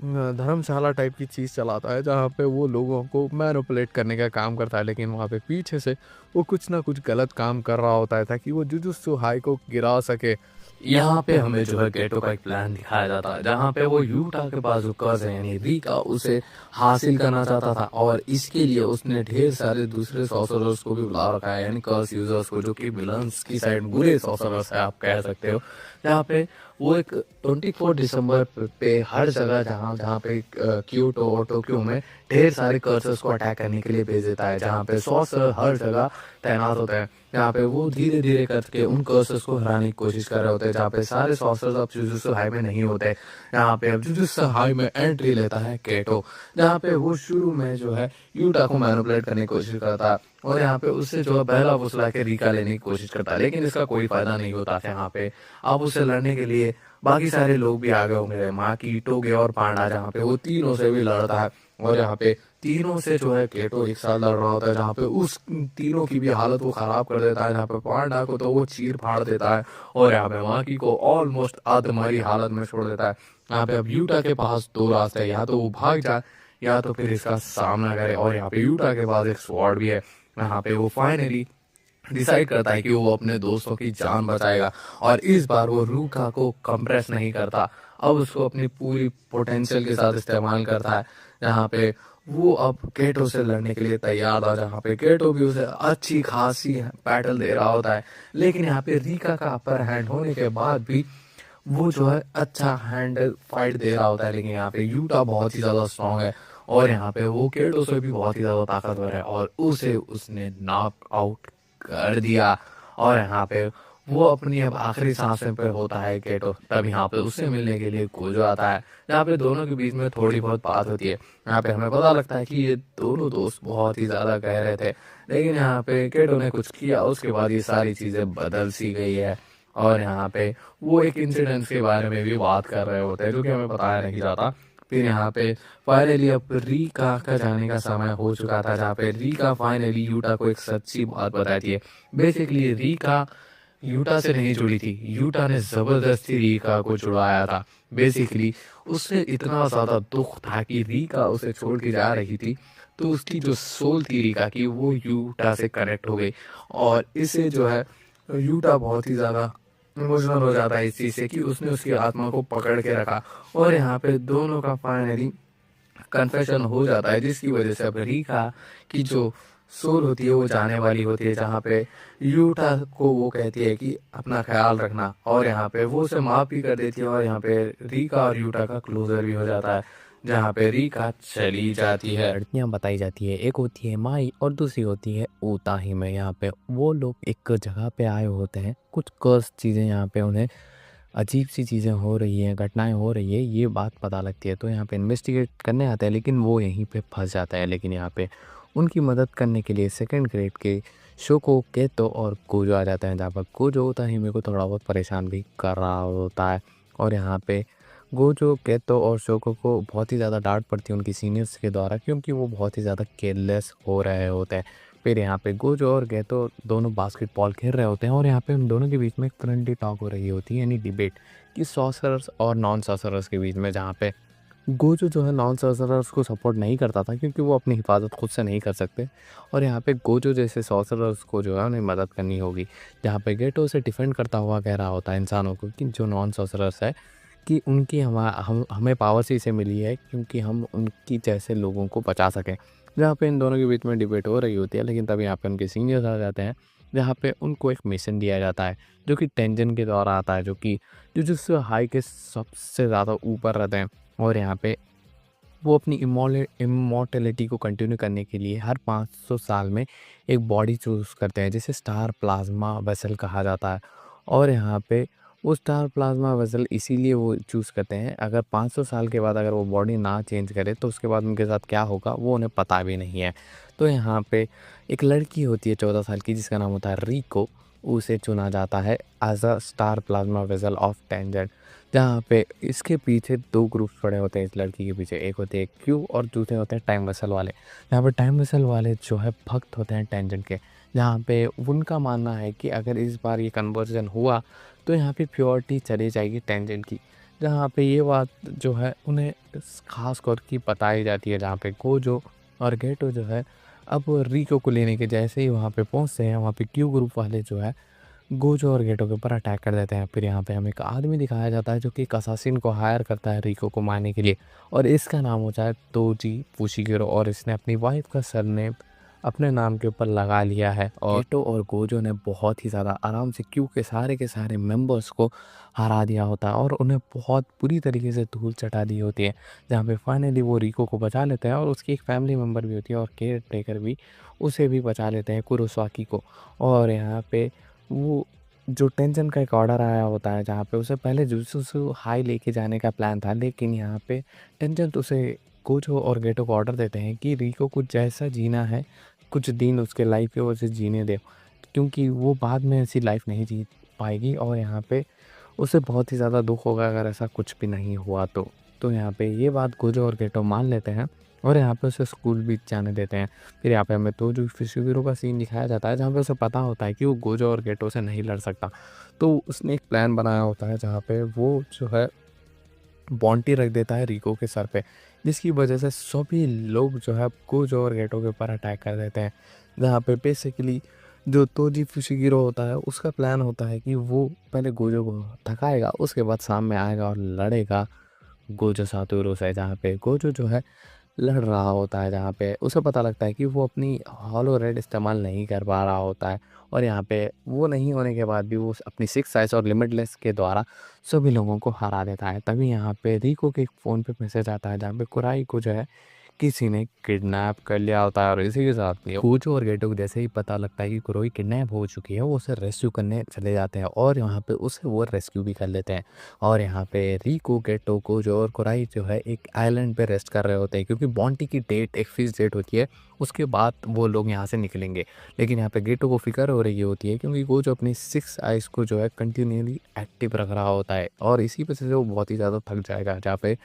धर्मशाला टाइप की चीज़ चलाता है, जहाँ पे वो लोगों को मैनिपुलेट करने का काम करता है, लेकिन वहाँ पे पीछे से वो कुछ ना कुछ गलत काम कर रहा होता है ताकि वो जुजुत्सु हाई को गिरा सके। यहाँ पे हमें जो है गेटो का एक प्लान दिखाया जाता है जहाँ पे वो यूटा के पास जो कर्ज है यानी रिका उसे हासिल करना चाहता था और इसके लिए उसने ढेर सारे दूसरे सॉर्सरर्स को भी बुला रखा है यानी कर्स यूजर्स को जो कि विलन्स की साइड बुरे सॉर्सरर्स है आप कह सकते हो। जहाँ पे वो एक 24 दिसंबर पे हर जगह जहाँ जहाँ पे क्योटो और टोक्यो में ढेर सारे कर्सर्स को अटैक करने के लिए भेज देता है जहाँ पे सॉर्सरर हर जगह तैनात होते हैं। यहाँ पे वो धीरे धीरे करके उन कर्सर्स को हराने की कोशिश कर रहे होते हैं जहाँ पे सारे सॉर्सरर्स अब जुजुत्सु हाई में नहीं होते। यहाँ पे अब जुजुत्सु हाई में एंट्री लेता है केटो जहाँ पे वो शुरू में जो है यूटा को मैनिपुलेट करने की कोशिश करता है और यहाँ पे उससे जो है बहला फुसला के रिका लेने की कोशिश करता है लेकिन इसका कोई फायदा नहीं होता था। यहाँ पे अब उसे लड़ने के लिए बाकी सारे लोग भी आ गए होंगे माकी टोगे और पांडा जहाँ पे वो तीनों से भी लड़ता है और यहाँ पे तीनों से जो है केटो एक साथ लड़ रहा होता है जहाँ पे उस तीनों की भी हालत वो खराब कर देता है। जहाँ पे पांडा को तो वो चीर फाड़ देता है और यहाँ पे माकी को ऑलमोस्ट अधमरी हालत में छोड़ देता है। यहाँ पे अब यूटा के पास दो रास्ते हैं या तो वो भाग जाए या तो फिर इसका सामना करे और यहाँ पे यूटा के पास एक स्वॉर्ड भी है। यहाँ पे वो फाइनली डिसाइड करता है कि वो अपने दोस्तों की जान बचाएगा और इस बार वो रूका को कंप्रेस नहीं करता अब उसको अपनी पूरी पोटेंशियल के साथ इस्तेमाल करता है। जहाँ पे वो अब केटो से लड़ने के लिए तैयार था जहाँ पे केटो भी उसे अच्छी खासी बैटल दे रहा होता है लेकिन यहाँ पे रीका का अपर हैंड होने के बाद भी वो जो है अच्छा हैंडल फाइट दे रहा होता है। लेकिन यहाँ पे यूटा बहुत ही ज्यादा स्ट्रांग है और यहाँ पे वो केटो से भी बहुत ही ज्यादा ताकतवर है और उसे उसने नॉक आउट कर दिया। और यहाँ पे वो अपनी अब आखिरी सांसें पे होता है केटो तब यहाँ पे उससे मिलने के लिए गोजो आता है यहाँ पे दोनों के बीच में थोड़ी बहुत बात होती है। यहाँ पे हमें पता लगता है कि ये दोनों दोस्त बहुत ही ज्यादा गहरे थे लेकिन यहाँ पे केटो ने कुछ किया उसके बाद ये सारी चीजें बदल सी गई है। और यहाँ पे वो एक इंसिडेंट के बारे में भी बात कर रहे होते हैं जो कि हमें बताया नहीं जाता। फिर यहाँ पे फाइनली अब रीका का जाने का समय हो चुका था जहाँ पे रीका फाइनली यूटा को एक सच्ची बात बताती है। बेसिकली रीका यूटा से नहीं जुड़ी थी यूटा ने जबरदस्ती रीका को जुड़वाया था। बेसिकली उससे इतना ज्यादा दुख था कि रीका उसे छोड़ के जा रही थी तो उसकी जो सोल थी रीका की वो यूटा से कनेक्ट हो गई और इसे जो है यूटा बहुत ही ज्यादा इमोशनल हो जाता है इस चीज से कि उसने उसकी आत्मा को पकड़ के रखा और यहाँ पे दोनों का फाइनली कन्फेशन हो जाता है जिसकी वजह से अब रीका की जो सोल होती है वो जाने वाली होती है। जहाँ पे यूटा को वो कहती है कि अपना ख्याल रखना और यहाँ पे वो उसे माफ भी कर देती है और यहाँ पे रीका और यूटा का क्लोजर भी हो जाता है जहाँ पे रीका चली जाती है। लड़कियां बताई जाती है एक होती है माई और दूसरी होती है ऊताही में। यहाँ पे वो लोग एक जगह पे आए होते हैं कुछ कर्स चीज़ें यहाँ पे उन्हें अजीब सी चीज़ें हो रही हैं घटनाएं हो रही है ये बात पता लगती है तो यहाँ पे इन्वेस्टिगेट करने आते हैं लेकिन वो यहीं पे फंस जाता है। लेकिन यहाँ पे उनकी मदद करने के लिए सेकंड ग्रेड के शोको केतो और गोजो आ जाते हैं जहाँ पर गोजो ऊताही में को थोड़ा बहुत परेशान भी कर रहा होता है। और यहाँ पे गोजो केतो और शोको को बहुत ही ज़्यादा डांट पड़ती है उनकी सीनियर्स के द्वारा क्योंकि वो बहुत ही ज़्यादा केयरलेस हो रहे होते हैं। फिर यहाँ पे गोजो और गेतो दोनों बास्केटबॉल खेल रहे होते हैं और यहाँ पे उन दोनों के बीच में एक फ्रेंडली टॉक हो रही होती है यानी डिबेट कि सॉर्सरर्स और नॉन सॉर्सरर्स के बीच में। जहाँ पे गोजो जो है नॉन सॉर्सरर्स को सपोर्ट नहीं करता था क्योंकि वो अपनी हिफाजत खुद से नहीं कर सकते और यहाँ पे गोजो जैसे सॉर्सरर्स को जो है उन्हें मदद करनी होगी। जहाँ पे गेटो से डिफेंड करता हुआ कह रहा होता है इंसानों को कि जो नॉन सॉर्सरर्स है कि उनकी हमें पावर से इसे मिली है क्योंकि हम उनकी जैसे लोगों को बचा सकें। जहाँ पे इन दोनों के बीच में डिबेट हो रही होती है लेकिन तब यहाँ पे उनके सीनियर्स आ जाते हैं जहाँ पे उनको एक मिशन दिया जाता है जो कि टेंजन के द्वारा आता है जो कि जुजुत्सु हाई के सबसे ज़्यादा ऊपर रहते हैं। और यहाँ पे वो अपनी इमोर्टेलिटी को कंटिन्यू करने के लिए हर 500 साल में एक बॉडी चूज़ करते हैं जिसे स्टार प्लाज्मा वेसल कहा जाता है। और यहाँ पे वो स्टार प्लाज्मा वेसल इसीलिए वो चूज़ करते हैं अगर 500 साल के बाद अगर वो बॉडी ना चेंज करे तो उसके बाद उनके साथ क्या होगा वो उन्हें पता भी नहीं है। तो यहाँ पे एक लड़की होती है 14 साल की जिसका नाम होता है रीको उसे चुना जाता है as a star plasma vessel of tangent. जहाँ पे इसके पीछे दो ग्रुप्स पड़े होते हैं इस लड़की के पीछे एक होते हैं क्यू और दूसरे होते हैं टाइम वेसल वाले। यहाँ पे टाइम वेसल वाले जो है भक्त होते हैं टेंजेंट के जहाँ पे उनका मानना है कि अगर इस बार ये कन्वर्जन हुआ तो यहाँ पे प्योरिटी चली जाएगी टेंजेंट की। जहाँ पे ये बात जो है उन्हें खास कर की बताई जाती है जहाँ पे गोजो और गेटो जो है अब रिको को लेने के जैसे ही वहाँ पे पहुँचते हैं, वहाँ पे क्यू ग्रुप वाले जो है गोजो और गेटो के ऊपर अटैक कर देते हैं। फिर यहाँ पे हमें एक आदमी दिखाया जाता है जो कि एक असासिन को हायर करता है रिको को मारने के लिए, और इसका नाम होता है तोजी फुशिगिरो, और इसने अपनी वाइफ का सरनेम अपने नाम के ऊपर लगा लिया है। और गेटो और गोजो ने बहुत ही ज़्यादा आराम से क्यू के सारे मेंबर्स को हरा दिया होता है और उन्हें बहुत बुरी तरीके से धूल चटा दी होती है, जहाँ पे फाइनली वो रिको को बचा लेते हैं और उसकी एक फैमिली मेम्बर भी होती है और केयर टेकर भी उसे भी बचा लेते हैं, कुरोसाकी को। और यहाँ पे वो जो टेंशन का एक ऑर्डर आया होता है, जहाँ पे उसे पहले जुजुत्सु हाई लेके जाने का प्लान था, लेकिन यहाँ पे टेंशन तो उसे गोजो और गेटो को ऑर्डर देते हैं कि रिको को जैसा जीना है कुछ दिन उसके लाइफ के वजह से जीने दे, क्योंकि वो बाद में ऐसी लाइफ नहीं जी पाएगी और यहाँ पे उसे बहुत ही ज़्यादा दुख होगा अगर ऐसा कुछ भी नहीं हुआ तो। तो यहाँ पे ये बात गोजो और गेटो मान लेते हैं और यहाँ पे उसे स्कूल भी जाने देते हैं। फिर यहाँ पे हमें तोजो फुशिगिरो का सीन दिखाया जाता है, जहाँ पे उसे पता होता है कि वो गोजो और गेटो से नहीं लड़ सकता। तो उसने एक प्लान बनाया होता है जहाँ पे वो जो है बॉन्टी रख देता है रिको के सर पे, जिसकी वजह से सभी लोग जो है गोजो और गेटो के ऊपर अटैक कर देते हैं। जहाँ पे बेसिकली जो तोजी फुशिगिरो होता है उसका प्लान होता है कि वो पहले गोजो को थकाएगा, उसके बाद सामने आएगा और लड़ेगा गोजो सातोरू से, जहाँ पे गोजो जो है लड़ रहा होता है, जहाँ पे उसे पता लगता है कि वो अपनी हॉलो रेड इस्तेमाल नहीं कर पा रहा होता है और यहाँ पे वो नहीं होने के बाद भी वो अपनी सिक्स साइज और लिमिटलेस के द्वारा सभी लोगों को हरा देता है। तभी यहाँ पे रिको के फ़ोन पे मैसेज आता है, जहाँ पे कुराई को जो है किसी ने किडनैप कर लिया होता है और इसी के साथ में गोजो और गेटो को जैसे ही पता लगता है कि कुरोई किडनैप हो चुकी है, वो उसे रेस्क्यू करने चले जाते हैं और यहाँ पे उसे वो रेस्क्यू भी कर लेते हैं। और यहाँ पे रिको, गेटो, गोजो और कुराई जो है एक आइलैंड पे रेस्ट कर रहे होते हैं, क्योंकि बॉन्टी की डेट एक फिक्स डेट होती है, उसके बाद वो लोग यहाँ से निकलेंगे। लेकिन यहाँ पे गेटो को फिक्र हो रही होती है क्योंकि गोजो अपनी सिक्स आइज को जो है कंटिन्यूली एक्टिव रख रहा होता है और इसी वजह से वो बहुत ही ज़्यादा थक जाएगा, जहाँ पे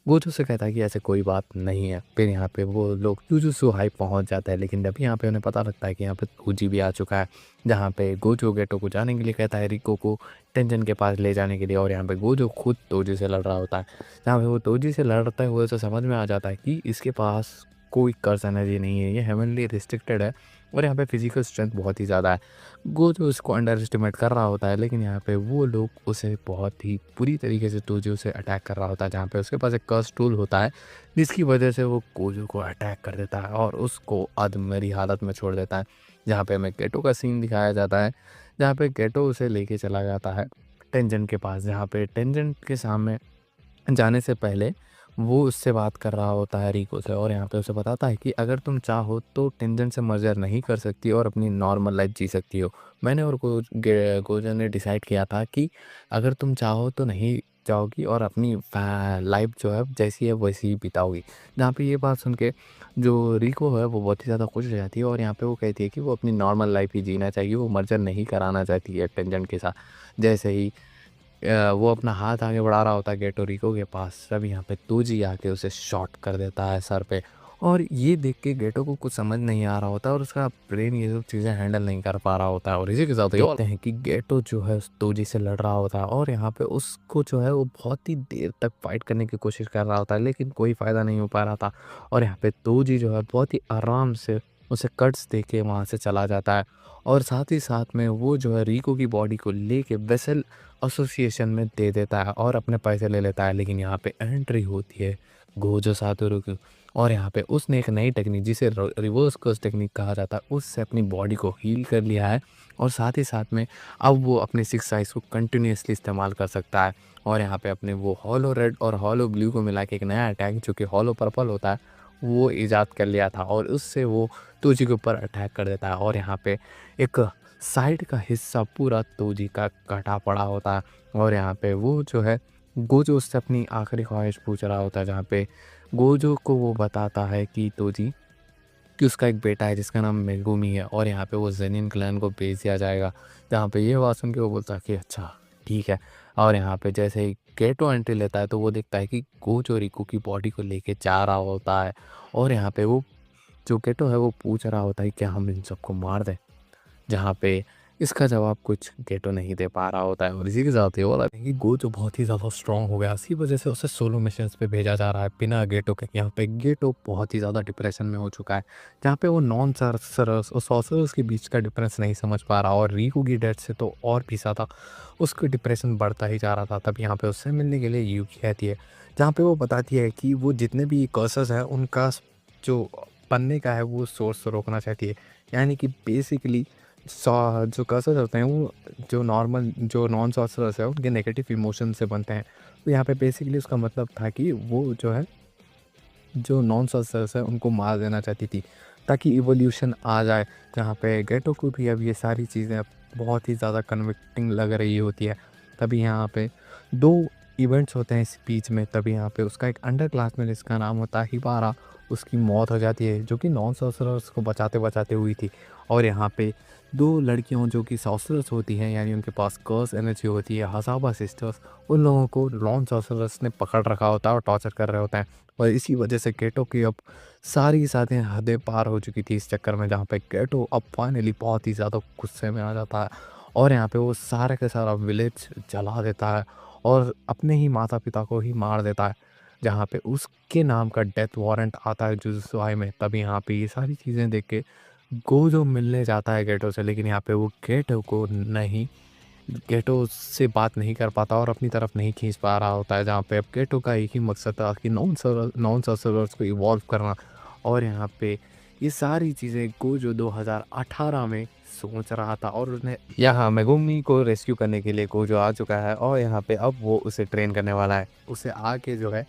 गोजो से कहता है कि ऐसे कोई बात नहीं है। फिर यहाँ पे वो लोग जुजुत्सु हाई पहुँच जाता है, लेकिन जब यहाँ पे उन्हें पता लगता है कि यहाँ पे तोजी भी आ चुका है, जहाँ पे गोजो गेटो को जाने के लिए कहता है रिको को टेंशन के पास ले जाने के लिए, और यहाँ पे गोजो खुद तोजी से लड़ रहा होता है। जहाँ पे वो तोजी से लड़ते हुए तो समझ में आ जाता है कि इसके पास कोई कर्स एनर्जी नहीं है, ये हेवनली रिस्ट्रिक्टेड है और यहाँ पे फिजिकल स्ट्रेंथ बहुत ही ज़्यादा है। गोजो इसको अंडर एस्टिमेट कर रहा होता है, लेकिन यहाँ पे वो लोग उसे बहुत ही बुरी तरीके से तोजो से अटैक कर रहा होता है, जहाँ पे उसके पास एक कर्स टूल होता है, जिसकी वजह से वो गोजो को अटैक कर देता है और उसको अधमरी हालत में छोड़ देता है। जहाँ पे हमें गेटो का सीन दिखाया जाता है, जहाँ पे गेटो उसे लेके चला जाता है टेंजन के पास, जहाँ पे टेंजन के सामने जाने से पहले वो उससे बात कर रहा होता है रिको से, और यहाँ पे उसे बताता है कि अगर तुम चाहो तो टेंजन से मर्जर नहीं कर सकती और अपनी नॉर्मल लाइफ जी सकती हो। मैंने और गोजो ने डिसाइड किया था कि अगर तुम चाहो तो नहीं जाओगी और अपनी लाइफ जो है जैसी है वैसी ही बिताओगी। जहाँ पे ये बात सुन के जो रिको है वो बहुत ही ज़्यादा खुश हो जाती है और यहाँ पे वो कहती है कि वो अपनी नॉर्मल लाइफ ही जीना चाहिए, वो मर्जर नहीं कराना चाहती है टेंजन के साथ। जैसे ही वो अपना हाथ आगे बढ़ा रहा होता है गेटो रिको के पास, तब यहाँ पे तोजी आके उसे शॉट कर देता है सर पे, और ये देख के गेटो को कुछ समझ नहीं आ रहा होता और उसका ब्रेन ये सब चीज़ें हैंडल नहीं कर पा रहा होता है। और इसी के साथ देखते हैं कि गेटो जो है उस तोजी से लड़ रहा होता है और यहाँ पे उसको जो है वो बहुत ही देर तक फाइट करने की कोशिश कर रहा होता है, लेकिन कोई फ़ायदा नहीं हो पा रहा था। और यहाँ पे तोजी जो है बहुत ही आराम से उसे कट्स दे के वहाँ से चला जाता है और साथ ही साथ में वो जो है रिको की बॉडी को लेके वेसल एसोसिएशन में दे देता है और अपने पैसे ले लेता है। लेकिन यहाँ पे एंट्री होती है गोजो सातोरू की, और यहाँ पे उसने एक नई टेक्निक जिसे रिवर्स कर्स टेक्निक कहा जाता है उससे अपनी बॉडी को हील कर लिया है, और साथ ही साथ में अब वो अपने सिक्स साइज को कंटिन्यूसली इस्तेमाल कर सकता है। और यहाँ पे अपने वो हॉलो रेड और हॉलो ब्लू को मिला के एक नया अटैक जो कि हॉलो पर्पल होता है वो ईजाद कर लिया था, और उससे वो तोजी के ऊपर अटैक कर देता है। और यहाँ पे एक साइड का हिस्सा पूरा तोजी का कटा पड़ा होता है, और यहाँ पे वो जो है गोजो उससे अपनी आखिरी ख्वाहिश पूछ रहा होता है, जहाँ पे गोजो को वो बताता है कि तोजी कि उसका एक बेटा है जिसका नाम मेगुमी है और यहाँ पे वो जेनिन क्लैन को भेज दिया जाएगा। जहाँ पे ये बात सुन के वो बोलता है कि अच्छा ठीक है। और यहाँ पे जैसे ही गेटो एंट्री लेता है तो वो देखता है कि गोजो रिको की बॉडी को लेके जा रहा होता है, और यहाँ पे वो जो गेटो है वो पूछ रहा होता है कि क्या हम इन सबको मार दें। जहाँ पे इसका जवाब कुछ गेटो नहीं दे पा रहा होता है और इसी के साथ ये वाला कि गोजो बहुत ही ज़्यादा स्ट्रांग हो गया, इसी वजह से उसे सोलो मिशंस पे भेजा जा रहा है बिना गेटो के। यहाँ पे गेटो बहुत ही ज़्यादा डिप्रेशन में हो चुका है, जहाँ पे वो नॉन सॉर्सरर्स और सॉर्सरर्स के बीच का डिफरेंस नहीं समझ पा रहा और रीकू की डेथ से तो और भी ज़्यादा उसका डिप्रेशन बढ़ता ही जा रहा था। तब यहाँ पे उससे मिलने के लिए यूकी कहती है, जहाँ पे वो बताती है कि वो जितने भी कर्सेस हैं उनका जो बनने का है वो सोर्स रोकना चाहती है। यानी कि बेसिकली जो कर्सर्स होते हैं वो जो नॉन सॉर्सरर्स है उनके नेगेटिव इमोशन से बनते हैं। तो यहाँ पे बेसिकली उसका मतलब था कि वो जो है जो नॉन सॉर्सरर्स है उनको मार देना चाहती थी ताकि इवोल्यूशन आ जाए। जहाँ पे गेटो को भी अब ये सारी चीज़ें अब बहुत ही ज़्यादा कन्विक्टिंग लग रही होती है। तभी यहाँ पे 2 इवेंट्स होते हैं स्पीच में। तभी यहाँ पे उसका एक अंडर क्लासमेट जिसका नाम होता है हिबारा, उसकी मौत हो जाती है जो कि नॉन सॉर्सरर्स को बचाते-बचाते हुई थी। और यहाँ पे 2 लड़कियों जो कि सॉर्सरर्स होती हैं यानी उनके पास कर्स एनर्जी होती है, हसाबा सिस्टर्स, उन लोगों को नॉन सॉर्सरर्स ने पकड़ रखा होता है और टॉर्चर कर रहे होते हैं। और इसी वजह से गेटो की अब सारी सारी हदें पार हो चुकी थी इस चक्कर में, जहाँ पे गेटो अब फाइनली बहुत ही ज़्यादा गुस्से में आ जाता है और यहाँ पे वो सारा का सारा विलेज जला देता है और अपने ही माता पिता को ही मार देता है, जहाँ पे उसके नाम का डेथ वारंट आता है जुजुत्सु आइ में। तभी यहाँ पे ये सारी चीज़ें देख के गोजो मिलने जाता है गेटो से, लेकिन यहाँ पे वो गेटो से बात नहीं कर पाता और अपनी तरफ नहीं खींच पा रहा होता है। जहाँ पे अब गेटो का एक ही मकसद था कि नॉन सॉर्सरर्स को इवॉल्व करना। और यहाँ पे ये सारी चीज़ें गोजो 2018 में सोच रहा था और उसने यहाँ मेगुमी को रेस्क्यू करने के लिए गोजो आ चुका है और यहाँ पे अब वो उसे ट्रेन करने वाला है। उसे आके जो है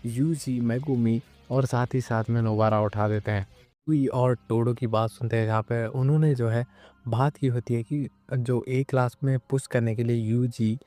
यूजी, मेगुमी और साथ ही साथ में नोबारा उठा देते हैं। हुई और टोडो की बात सुनते हैं, जहाँ पे उन्होंने जो है बात की होती है कि जो ए क्लास में पुश करने के लिए यूजी,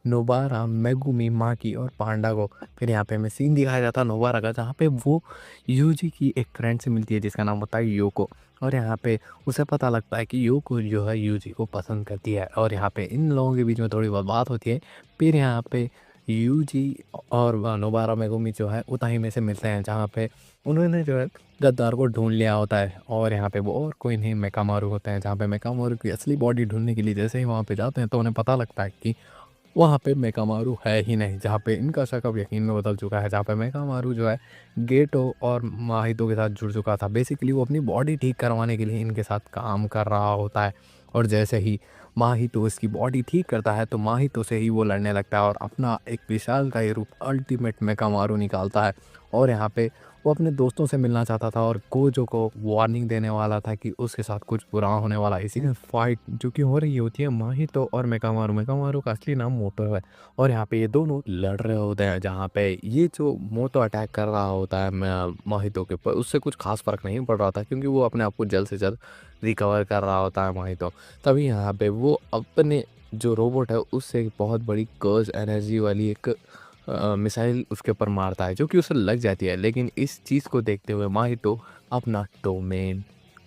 नोबारा, मेगुमी, माकी और पांडा को। फिर यहाँ पे हमें सीन दिखाया जाता है नोबारा का, जहाँ पे वो यूजी की एक फ्रेंड से मिलती है जिसका नाम होता है योको। और यहाँ पे उसे पता लगता है कि योको जो है यूजी को पसंद करती है और यहाँ पे इन लोगों के बीच में थोड़ी बहुत बात होती है। फिर यहाँ पे यूजी और नोबारा मेगुमी जो है उताही में से मिलते हैं, जहाँ पे उन्होंने जो है गद्दार को ढूंढ लिया होता है और यहाँ पे वो और कोई नहीं मेकामारू होते हैं। जहाँ पे मेकामारू की असली बॉडी ढूंढने के लिए जैसे ही वहाँ पे जाते हैं तो उन्हें पता लगता है कि वहाँ पे मेकामारू है ही नहीं, जहाँ पे इनका शक अब यकीन में बदल चुका है। जहाँ पे मेकामारू जो है गेटो और माहितो के साथ जुड़ चुका था। बेसिकली वो अपनी बॉडी ठीक करवाने के लिए इनके साथ काम कर रहा होता है और जैसे ही माहितो इसकी बॉडी ठीक करता है तो माहितो से ही वो लड़ने लगता है और अपना एक विशालकाय रूप अल्टीमेट मेकामारू निकालता है। और यहाँ पे वो अपने दोस्तों से मिलना चाहता था और गोजो को वार्निंग देने वाला था कि उसके साथ कुछ बुरा होने वाला है। इसी में फाइट जो कि हो रही होती है माहितो और मेकामारू का असली नाम मोटो है और यहाँ पे ये दोनों लड़ रहे होते हैं, जहाँ पे ये जो मोटो अटैक कर रहा होता है माहितो के ऊपर, उससे कुछ खास फर्क नहीं पड़ रहा था क्योंकि वो अपने आप को जल्द से जल्द रिकवर कर रहा होता है माहितो। तभी यहाँ पे वो अपने जो रोबोट है उससे एक बहुत बड़ी कर्ज एनर्जी वाली एक मिसाइल उसके ऊपर मारता है जो कि उसे लग जाती है। लेकिन इस चीज़ को देखते हुए माहितो अपना डोमेन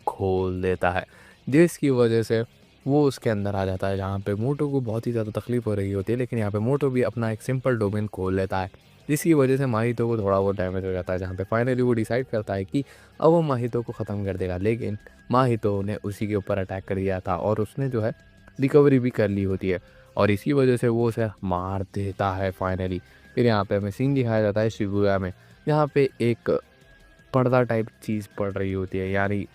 खोल देता है, जिसकी वजह से वो उसके अंदर आ जाता है, जहाँ पे मोटो को बहुत ही ज़्यादा तकलीफ हो रही होती है। लेकिन यहाँ पे मोटो भी अपना एक सिंपल डोमेन खोल लेता है, जिसकी वजह से माहितो को थोड़ा बहुत डैमेज हो जाता है। जहाँ पे फाइनली वो डिसाइड करता है कि अब वो माहितो को ख़त्म कर देगा, लेकिन माहितो ने उसी के ऊपर अटैक कर दिया था और उसने जो है रिकवरी भी कर ली होती है और इसी वजह से वो उसे मार देता है फाइनली। फिर यहाँ पे हमें सीन दिखाया जाता है शिबुया में, यहाँ पे एक पर्दा टाइप चीज़ पड़ रही होती है, यानी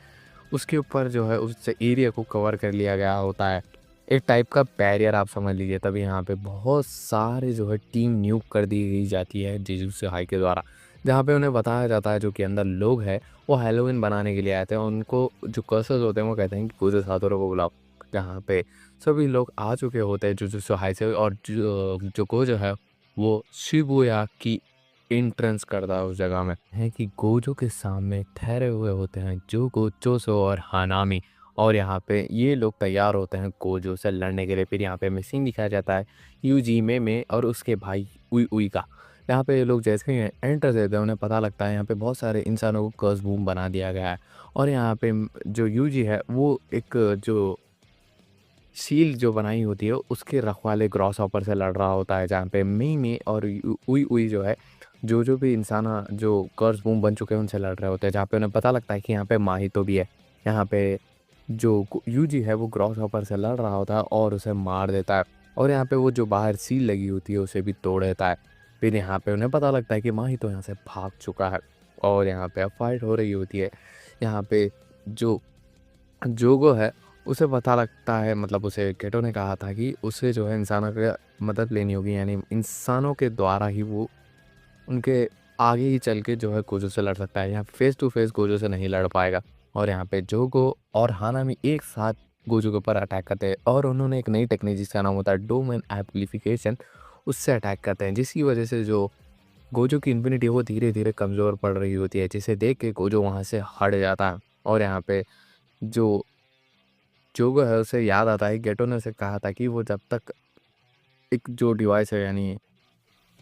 उसके ऊपर जो है उस एरिया को कवर कर लिया गया होता है, एक टाइप का बैरियर आप समझ लीजिए। तभी यहाँ पे बहुत सारे जो है टीम न्यूक कर दी गई जाती है जुजुत्सु हाई के द्वारा, जहाँ पे उन्हें बताया जाता है जो कि अंदर लोग हैं वो हैलोवीन बनाने के लिए आए थे। उनको जो कर्सर्स होते हैं वो कहते हैं कि गोजो सातोरू को बुलाओ, जहाँ पे सभी लोग आ चुके होते हैं जुजुत्सु हाई से और जो गोजो है वो शिबुया की एंट्रेंस करता है उस जगह में, है कि गोजो के सामने ठहरे हुए होते हैं जोगो, चोसो और हानामी और यहाँ पे ये लोग तैयार होते हैं गोजो से लड़ने के लिए। फिर यहाँ पे हमें सीन दिखाया जाता है यूजी में और उसके भाई उई उई का। यहाँ पे ये लोग जैसे ही एंटर देते हैं उन्हें पता लगता है यहाँ पे बहुत सारे इंसानों को कर्स बूम बना दिया गया है और यहाँ पे जो यूजी है वो एक जो शील्ड जो बनाई होती है उसके रखवाले ग्रॉस हॉपर से लड़ रहा होता है, जहाँ पे मई और उई उई जो है जो भी इंसान जो कर्स बूम बन चुके हैं उनसे लड़ रहे होते हैं। जहाँ पे उन्हें पता लगता है कि यहाँ पे माहितो भी है। यहाँ पे जो यूजी है वो ग्रॉस हॉपर से लड़ रहा होता है और उसे मार देता है। और यहाँ पे वो जो बाहर सील लगी होती है उसे भी तोड़ देता है। फिर यहाँ पे उन्हें पता लगता है कि माही तो यहाँ से भाग चुका है और यहाँ पे अब फाइट हो रही होती है। यहाँ पे जो जोगो है उसे पता लगता है, मतलब उसे केटो ने कहा था कि उसे जो है इंसानों की मदद लेनी होगी, यानी इंसानों के द्वारा ही वो उनके आगे ही चल के जो है गोजो से लड़ सकता है। यहाँ फेस टू फेस गोजो से नहीं लड़ पाएगा। और यहाँ पे जोगो और हानामी एक साथ गोजो के ऊपर अटैक करते हैं और उन्होंने एक नई टेक्निक जिसका नाम होता है डोमेन एम्प्लीफिकेशन उससे अटैक करते हैं, जिसकी वजह से जो गोजो की इन्फिनिटी वो धीरे धीरे कमज़ोर पड़ रही होती है, जिसे देख के गोजो वहाँ से हट जाता है। और यहाँ पे जो जोगो है उसे याद आता है गेटो ने उसे कहा था कि वो जब तक एक जो डिवाइस है यानी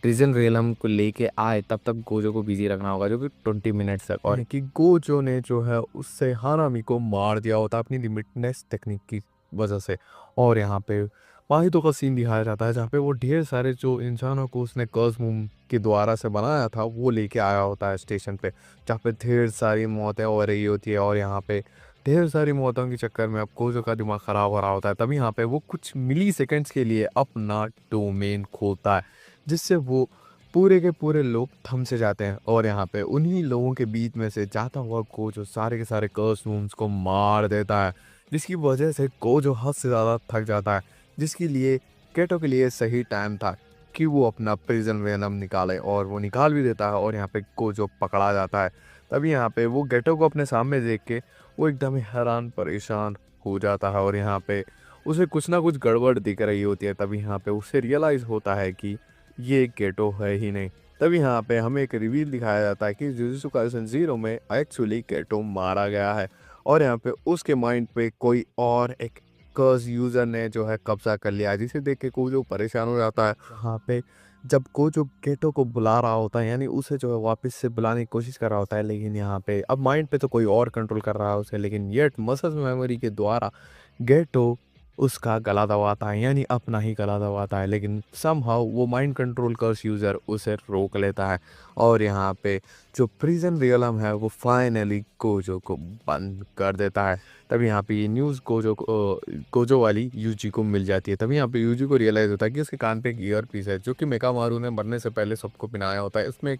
प्रिजन रियलम को लेके आए तब तक गोजो को बिजी रखना होगा, जो कि 20 मिनट्स तक। और कि गोजो ने जो है उससे हानामी को मार दिया होता अपनी लिमिटनेस टेक्निक की वजह से। और यहाँ पे माहितो का सीन दिखाया जाता है जहाँ पे वो ढेर सारे जो इंसानों को उसने कर्ज मूव के द्वारा से बनाया था वो लेके आया होता है स्टेशन पे, जहाँ पे ढेर सारी मौतें हो रही होती है। और यहाँ पे ढेर सारी मौतों के चक्कर में अब गोजो का दिमाग खराब हो रहा होता है। तभी यहाँ पे वो कुछ मिली सेकेंड्स के लिए अपना डोमेन खोलता है, जिससे वो पूरे के पूरे लोग थम से जाते हैं। और यहाँ पे उन्हीं लोगों के बीच में से जाता हुआ गोजो सारे के सारे कर्स वूम्स को मार देता है, जिसकी वजह से गोजो हद से ज़्यादा थक जाता है, जिसके लिए केटो के लिए सही टाइम था कि वो अपना प्रिजन वेनम निकाले। और वो निकाल भी देता है और यहाँ पे गोजो पकड़ा जाता है। तभी यहाँ पे वो गेटो को अपने सामने देख के वो एकदम ही हैरान परेशान हो जाता है और यहाँ पे उसे कुछ ना कुछ गड़बड़ दिख रही होती है। तभी यहाँ पे उसे रियलाइज़ होता है कि ये गेटो है ही नहीं। तभी यहाँ पे हमें एक रिवील दिखाया जाता है कि जुजुत्सु काइसेन 0 में एक्चुअली गेटो मारा गया है और यहाँ पे उसके माइंड पे कोई और एक कर्स यूज़र ने जो है कब्जा कर लिया है, जिसे देख के कोजो परेशान हो जाता है। यहाँ पे जब कोजो गेटो को बुला रहा होता है, यानी उसे जो है वापस से बुलाने की कोशिश कर रहा होता है, लेकिन यहाँ पे अब माइंड पे तो कोई और कंट्रोल कर रहा है उसे, लेकिन येट मसल मेमोरी के द्वारा गेटो उसका गला दबाता है, यानी अपना ही गला दबाता है। लेकिन समहाउ वो माइंड कंट्रोल कर्स यूज़र उसे रोक लेता है और यहाँ पे जो प्रिजन रियलम है वो फाइनली गोजो को बंद कर देता है। तभी यहाँ पे ये न्यूज़ गोजो वाली यूजी को मिल जाती है। तभी यहाँ पे यूजी को रियलाइज़ होता है कि उसके कान पे एक ईयर पीस है जो कि मेकामारू ने मरने से पहले सबको पहनाया होता है। इसमें एक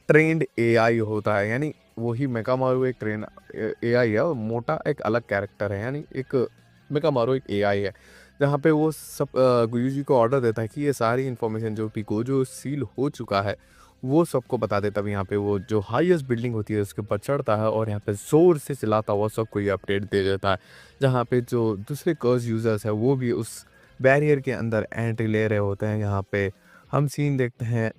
ट्रेंड एआई होता है, यानी वही मेकामारू एक ट्रेन एआई है और मोटा एक अलग कैरेक्टर है, यानी एक मेकामारू एक एआई है। जहाँ पे वो सब यूजी को ऑर्डर देता है कि ये सारी इन्फॉर्मेशन जो कि गोजो सील हो चुका है वो सबको बता देता है। यहाँ पे वो जो हाईएस्ट बिल्डिंग होती है उसके ऊपर चढ़ता है और यहाँ पे ज़ोर से चिल्लाता हुआ सबको ये अपडेट दे देता है। जहाँ पे जो दूसरे कर्स यूज़र्स है वो भी उस बैरियर के अंदर एंट्री ले रहे होते हैं। यहाँ पे हम सीन देखते हैं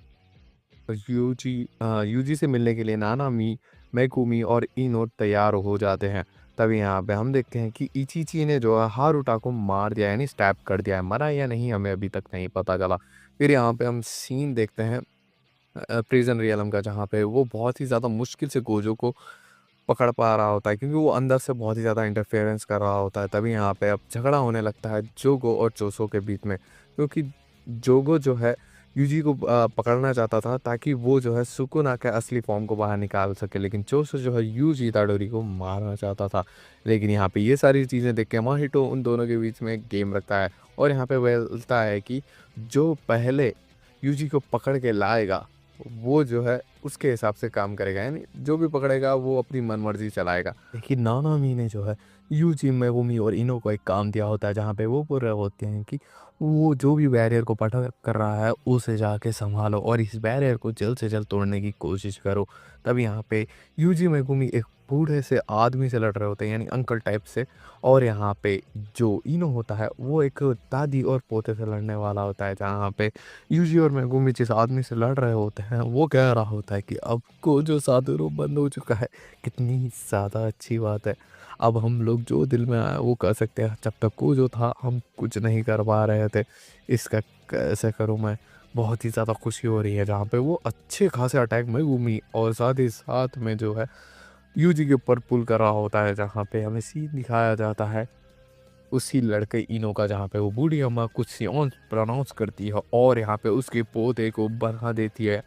यूजी से मिलने के लिए नानामी, मेकुमी और इनो तैयार हो जाते हैं। तभी यहाँ पे हम देखते हैं कि इचिची ने जो है हारुटा को मार दिया, यानी स्टैप कर दिया है। मरा या नहीं हमें अभी तक नहीं पता चला। फिर यहाँ पे हम सीन देखते हैं प्रिजन रियलम का, जहाँ पे वो बहुत ही ज़्यादा मुश्किल से गोजो को पकड़ पा रहा होता है, क्योंकि वो अंदर से बहुत ही ज़्यादा इंटरफेरेंस कर रहा होता है। तभी यहाँ पे अब झगड़ा होने लगता है जोगो और चोसो के बीच में, क्योंकि जोगो जो है यूजी को पकड़ना चाहता था ताकि वो जो है सुकुना के असली फॉर्म को बाहर निकाल सके, लेकिन चोसो जो है यूजी इताडोरी को मारना चाहता था। लेकिन यहाँ पे ये सारी चीज़ें देख के माहितो उन दोनों के बीच में एक गेम रखता है और यहाँ पे बोलता है कि जो पहले यूजी को पकड़ के लाएगा वो जो है उसके हिसाब से काम करेगा, यानी जो भी पकड़ेगा वो अपनी मनमर्जी चलाएगा। लेकिन नानामी ने जो है यूजी, मेगुमी और इनो को एक काम दिया होता है, जहाँ पे वो पूरे होते हैं कि वो जो भी बैरियर को पटा कर रहा है उसे जाके संभालो और इस बैरियर को जल्द से जल्द तोड़ने की कोशिश करो। तब यहाँ पे यूजी मेगुमी एक बूढ़े से आदमी से लड़ रहे होते हैं, यानी अंकल टाइप से, और यहाँ पे जो इनो होता है वो एक दादी और पोते से लड़ने वाला होता है। जहाँ पे यूजी और मेगुमी जिस आदमी से लड़ रहे होते हैं वो कह रहा होता है कि अब को जो सातुरो बंद हो चुका है। कितनी ज़्यादा अच्छी बात है, अब हम लोग जो दिल में आया वो कर सकते हैं। जब तक को जो था हम कुछ नहीं कर पा रहे थे, इसका कैसे करूँ मैं। बहुत ही ज़्यादा खुशी हो रही है जहाँ पे वो अच्छे खासे अटैक में घूमी और साथ ही साथ में जो है यूजी के ऊपर पुल कर रहा होता है। जहाँ पे हमें सीन दिखाया जाता है उसी लड़के इनो का, जहाँ पे वो बूढ़ी अम्मा कुछ सी ऑन प्रोनाउंस करती है और यहाँ पे उसके पोते को बना देती है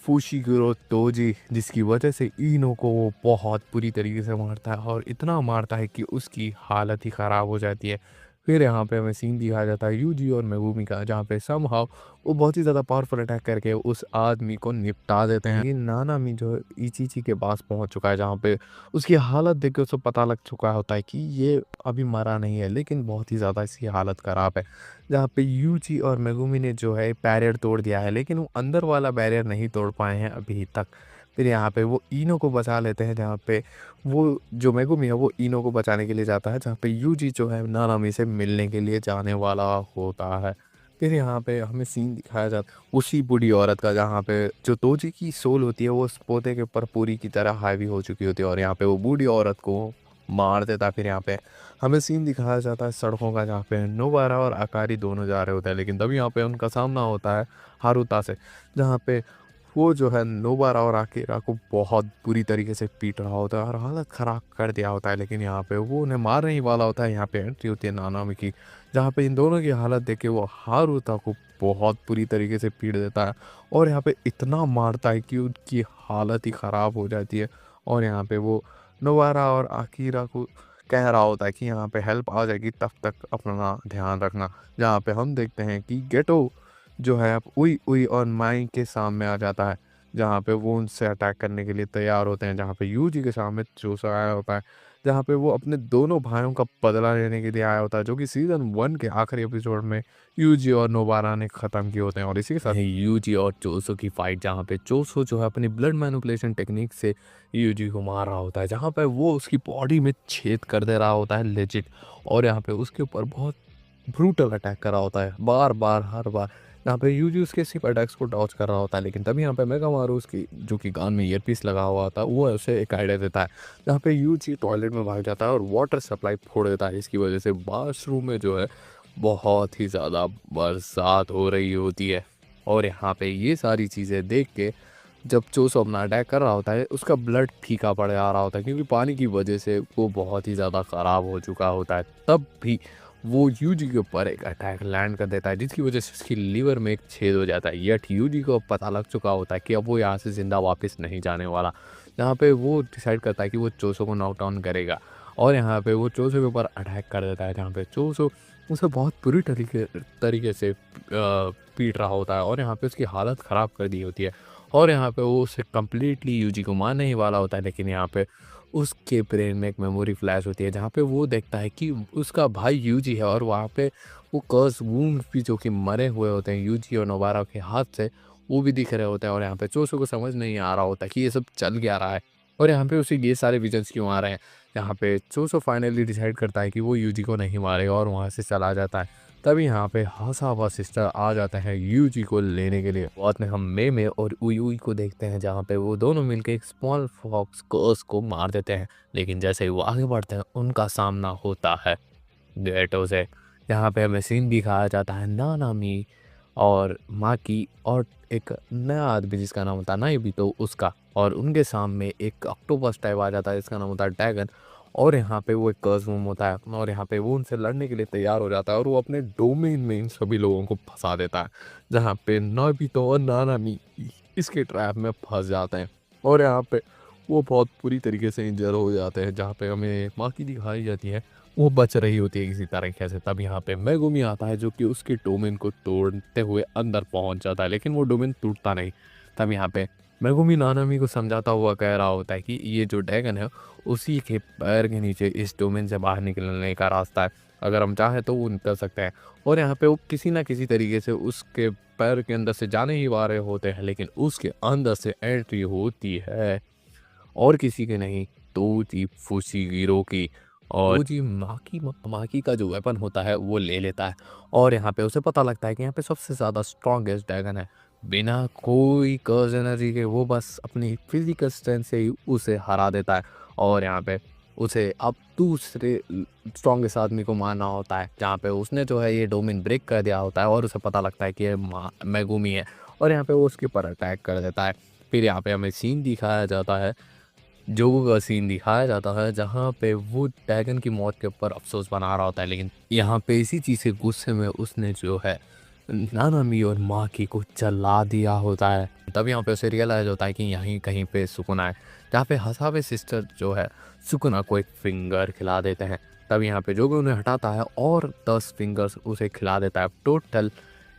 फुशिगिरो तोजी, जिसकी वजह से इनो को वो बहुत बुरी तरीके से मारता है और इतना मारता है कि उसकी हालत ही ख़राब हो जाती है। फिर यहाँ पे हमें सीन दिखाया जाता है यूजी और मेगुमी का, जहाँ पे समहाउ वो बहुत ही ज़्यादा पावरफुल अटैक करके उस आदमी को निपटा देते हैं। ये नानामी जो है इचिची के पास पहुँच चुका है, जहाँ पे उसकी हालत देख के उसे पता लग चुका होता है कि ये अभी मरा नहीं है, लेकिन बहुत ही ज़्यादा इसकी हालत ख़राब है। जहाँ पे यूजी और मेगुमी ने जो है बैरियर तोड़ दिया है, लेकिन वो अंदर वाला बैरियर नहीं तोड़ पाए हैं अभी तक। फिर यहाँ पे वो इनो को बचा लेते हैं, जहाँ पे वो जो मेगुमी है वो इनो को बचाने के लिए जाता है, जहाँ पे यूजी जो है नानामी से मिलने के लिए जाने वाला होता है। फिर यहाँ पे हमें सीन दिखाया जाता है उसी बूढ़ी औरत का, जहाँ पे जो तोजी की सोल होती है वो उस पौधे के ऊपर पूरी की तरह हावी हो चुकी होती है और यहाँ पे वो बूढ़ी औरत को मार देता है। फिर यहाँ पे हमें सीन दिखाया जाता है सड़कों का, जहाँ पे नोबारा और अकारी दोनों जा रहे होते हैं, लेकिन तभी यहाँ पे उनका सामना होता है हारुता से, जहाँ पे वो जो है नोबारा और अकीरा को बहुत बुरी तरीके से पीट रहा होता है और हालत ख़राब कर दिया होता है। लेकिन यहाँ पे वो उन्हें मारने ही वाला होता है। यहाँ पे एंट्री होती है नानामी की, जहाँ पे इन दोनों की हालत देख के वो हारुता को बहुत बुरी तरीके से पीट देता है और यहाँ पे इतना मारता है कि उनकी हालत ही ख़राब हो जाती है। और यहाँ पे वो नोबारा और अकीरा को कह रहा होता है कि यहाँ पे हेल्प आ जाएगी, तब तक अपना ध्यान रखना। जहाँ पे हम देखते हैं कि गेटो जो है अब उई उई और माई के सामने आ जाता है, जहाँ पे वो उनसे अटैक करने के लिए तैयार होते हैं। जहाँ पे यूजी के सामने चूसा आया होता है, जहाँ पे वो अपने दोनों भाइयों का बदला लेने के लिए आया होता है, जो कि सीजन 1 के आखिरी एपिसोड में यूजी और नोबारा ने ख़त्म किए होते हैं। और इसी के साथ यूजी और चोसो की फाइट, जहाँ पे चोसो जो है अपनी ब्लड मैनिपुलेशन टेक्निक से यूजी को मार रहा होता है, जहाँ पे वो उसकी बॉडी में छेद कर दे रहा होता है लेजिट, और यहाँ पे उसके ऊपर बहुत ब्रूटल अटैक कर रहा होता है बार बार हर बार। यहाँ पे यूजी उसके सिर्फ अटैक्स को डॉज कर रहा होता है, लेकिन तभी यहाँ पे मेगामारू उसकी जो कि कान में ईयरपीस लगा हुआ होता है वो उसे एक आइडिया देता है, जहाँ पे यूजी टॉयलेट में भाग जाता है और वाटर सप्लाई फोड़ देता है। इसकी वजह से वॉशरूम में जो है बहुत ही ज़्यादा बरसात हो रही होती है। और यहाँ पे ये सारी चीज़ें देख के जब चोसो अपना अटैक कर रहा होता है, उसका ब्लड फीका पड़ जा रहा होता है, क्योंकि पानी की वजह से वो बहुत ही ज़्यादा ख़राब हो चुका होता है। तब भी वो यूजी के ऊपर एक अटैक लैंड कर देता है, जिसकी वजह से उसकी लीवर में एक छेद हो जाता है। यट यूजी को पता लग चुका होता है कि अब वो यहाँ से ज़िंदा वापस नहीं जाने वाला, जहाँ पे वो डिसाइड करता है कि वो चोसो को नॉक डाउन करेगा और यहाँ पे वो चोसो के ऊपर अटैक कर देता है, जहाँ पे चोसो उसे बहुत बुरी तरीके से पीट रहा होता है और यहाँ पे उसकी हालत ख़राब कर दी होती है। और यहाँ पे वो उसे कम्प्लीटली यूजी को मारने ही वाला होता है, लेकिन यहाँ पे उसके ब्रेन में एक मेमोरी फ्लैश होती है, जहाँ पे वो देखता है कि उसका भाई यूजी है और वहाँ पे वो कर्स वूंड भी जो कि मरे हुए होते हैं यूजी और नोबारा के हाथ से, वो भी दिख रहे होते हैं। और यहाँ पे चोसो को समझ नहीं आ रहा होता कि ये सब चल क्या रहा है और यहाँ पे उसे ये सारे विजन्स क्यों आ रहे हैं। यहाँ पे चोसो फाइनली डिसाइड करता है कि वो यूजी को नहीं मारेगा और वहाँ से चला जाता है। तभी यहाँ पे हासावा सिस्टर आ जाते हैं यूजी को लेने के लिए। बाद में हम मे और उई उई को देखते हैं, जहाँ पे वो दोनों मिलकर एक स्मॉल फॉक्स कर्स को मार देते हैं, लेकिन जैसे ही वो आगे बढ़ते हैं उनका सामना होता है गेटो से। यहाँ पे हमें सीन दिखाया जाता है नानामी और माकी और एक नया आदमी जिसका नाम होता है नाइबितो उसका, और उनके सामने एक ऑक्टोपस टाइप आ जाता है जिसका नाम होता है ड्रैगन। और यहाँ पे वो एक कर्स रूम होता है और यहाँ पे वो उनसे लड़ने के लिए तैयार हो जाता है और वो अपने डोमेन में इन सभी लोगों को फंसा देता है, जहाँ पे नाबितो और नानामी इसके ट्रैप में फंस जाते हैं और यहाँ पे वो बहुत बुरी तरीके से इंजर हो जाते हैं। जहाँ पे हमें माकी दिखाई जाती है वो बच रही होती है किसी तरीके से। तब यहाँ पे मेगुमी आता है जो कि उसके डोमेन को तोड़ते हुए अंदर पहुँच जाता है, लेकिन वो डोमेन टूटता नहीं। तब यहाँ पे मेगुमी नानामी को समझाता हुआ कह रहा होता है कि ये जो ड्रैगन है उसी के पैर के नीचे इस डोमेन से बाहर निकलने का रास्ता है, अगर हम चाहें तो वो निकल सकते हैं। और यहाँ पे वो किसी ना किसी तरीके से उसके पैर के अंदर से जाने ही वाले होते हैं, लेकिन उसके अंदर से एंट्री होती है और किसी के नहीं, तोजी फुशिगिरो की। और तोजी माकी का जो वेपन होता है वो ले लेता है और यहाँ पे उसे पता लगता है कि यहाँ पे सबसे ज़्यादा स्ट्रॉन्गेस्ट ड्रैगन है। बिना कोई कर्स एनर्जी के वो बस अपनी फिजिकल स्ट्रेंथ से ही उसे हरा देता है और यहाँ पे उसे अब दूसरे स्ट्रॉन्गेस्ट आदमी को मारना होता है, जहाँ पे उसने जो है ये डोमेन ब्रेक कर दिया होता है और उसे पता लगता है कि ये मेगुमी है और यहाँ पे वो उसके ऊपर अटैक कर देता है। फिर यहाँ पे हमें सीन दिखाया जाता है, जोगो का सीन दिखाया जाता है, जहाँ पे वो ड्रैगन की मौत के ऊपर अफसोस बना रहा होता है, लेकिन यहाँ पे इसी चीज़ के गुस्से में उसने जो है नानामी और माकी को जला दिया होता है। तब यहाँ पे उसे रियलाइज़ होता है कि यहीं कहीं पे सुकुना है, जहाँ पे हसाबे सिस्टर जो है सुकुना को एक फिंगर खिला देते हैं। तब यहाँ पे जोगो उन्हें हटाता है और 10 फिंगर्स उसे खिला देता है। टोटल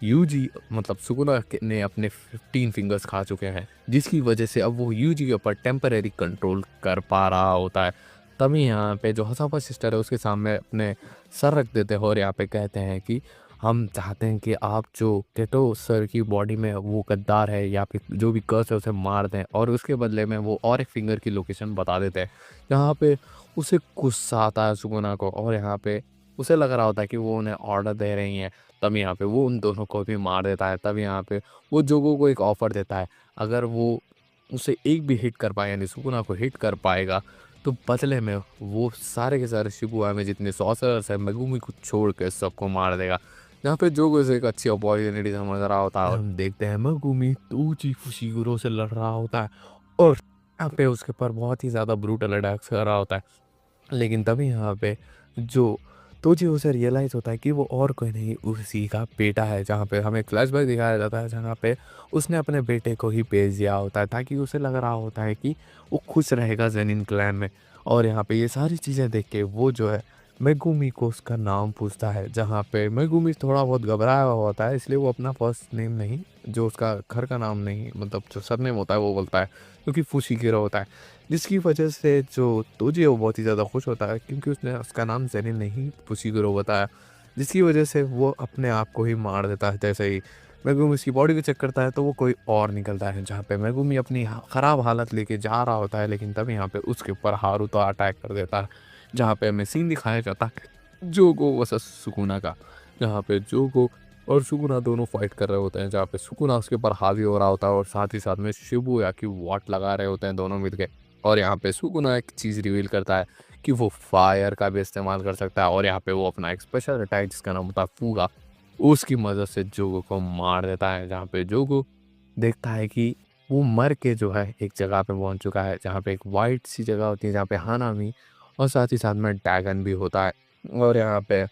यूजी मतलब सुकुना ने अपने 15 फिंगर्स खा चुके हैं, जिसकी वजह से अब वो यूजी के ऊपर टेम्परेरी कंट्रोल कर पा रहा होता है। तभी यहाँ पे जो हसाबा सिस्टर है उसके सामने अपने सर रख देते हैं और यहाँ पे कहते हैं कि हम चाहते हैं कि आप जो टेटो सर की बॉडी में वो गद्दार है या फिर जो भी कर्स है उसे मार दें, और उसके बदले में वो और एक फिंगर की लोकेशन बता देते हैं। यहाँ पे उसे गुस्सा आता है सुकुना को, और यहाँ पे उसे लग रहा होता है कि वो उन्हें ऑर्डर दे रही हैं। तब यहाँ पे वो उन दोनों को भी मार देता है। तब यहाँ पे वो जोगो को एक ऑफर देता है, अगर वो उसे एक भी हिट कर पाए यानी सुकुना को हिट कर पाएगा तो बदले में वो सारे के सारे शिबुया में जितने सॉर्सरर्स है मेगुमी को छोड़ के सबको मार देगा। यहाँ पे जोगो से एक अच्छी अपॉर्चुनिटी समझ रहा होता है और हम देखते हैं मेगुमी तोची फुशिगुरो से लड़ रहा होता है और यहाँ पे उसके ऊपर बहुत ही ज़्यादा ब्रूटल अटैक्स कर रहा होता है। लेकिन तभी यहाँ पे जो तोची उसे रियलाइज़ होता है कि वो और कोई नहीं उसी का बेटा है, जहाँ पे हमें फ्लैशबैक दिखाया जाता है जहाँ पे उसने अपने बेटे को ही भेज दिया होता है ताकि उसे लग रहा होता है कि वो खुश रहेगा जेनिन क्लैन में। और यहाँ पे ये सारी चीज़ें देख के वो जो है मेगुमी को उसका नाम पूछता है, जहाँ पे मेगुमी थोड़ा बहुत घबराया हुआ होता है, इसलिए वो अपना फर्स्ट नेम नहीं, जो उसका घर का नाम नहीं मतलब जो सरनेम होता है वो बोलता है, क्योंकि फुशिकिरो होता है। जिसकी वजह से जो तोजी है वो बहुत ही ज़्यादा खुश होता है क्योंकि उसने उसका नाम जेनिन नहीं फुशिकिरो बताया, जिसकी वजह से वो अपने आप को ही मार देता है। जैसे ही मेगुमी उसकी बॉडी को चेक करता है तो वो कोई और निकलता है, जहाँ पे मेगुमी अपनी ख़राब हालत लेके जा रहा होता है, लेकिन तब यहाँ पे उसके ऊपर हारुतो अटैक कर देता है। जहाँ पे हमें सीन दिखाया जाता है जोगो वर्सेस सुकुना का, जहाँ पे जोगो और सुकुना दोनों फाइट कर रहे होते हैं, जहाँ पे सुकुना उसके ऊपर हावी हो रहा होता है और साथ ही साथ में शिबुया की वाट लगा रहे होते हैं दोनों मिलके। और यहाँ पे सुकुना एक चीज़ रिवील करता है कि वो फायर का भी इस्तेमाल कर सकता है, और यहाँ पे वो अपना एक स्पेशल अटैक जिसका नाम होता है फूगा, उसकी मदद से जोगो को मार देता है। जहाँ पे जोगो देखता है कि वो मर के जो है एक जगह पे पहुंच चुका है, जहाँ पे एक वाइट सी जगह होती है जहाँ पे हानामी और साथ ही साथ में ड्रैगन भी होता है। और यहाँ पे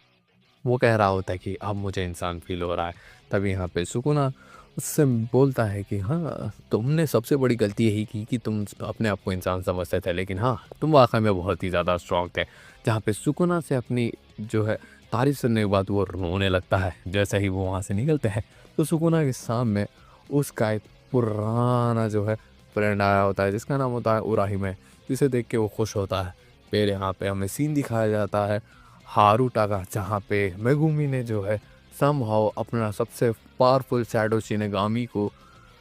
वो कह रहा होता है कि अब मुझे इंसान फील हो रहा है। तभी यहाँ पे सुकुना उससे बोलता है कि हाँ, तुमने सबसे बड़ी गलती यही की कि तुम अपने आप को इंसान समझते थे, लेकिन हाँ, तुम वाकई में बहुत ही ज़्यादा स्ट्रांग थे। जहाँ पे सुकुना से अपनी जो है तारीफ सुनने के बाद वो रोने लगता है। जैसे ही वो वहाँ से निकलते हैं तो सुकुना के सामने उसका एक पुराना जो है फ्रेंड आया होता है जिसका नाम होता है उराहिमे, जिसे देख के वो खुश होता है। फिर यहाँ पे हमें सीन दिखाया जाता है हारुता का, जहाँ पे मेगुमी ने जो है समहाउ अपना सबसे पावरफुल शैडो शिनगामी को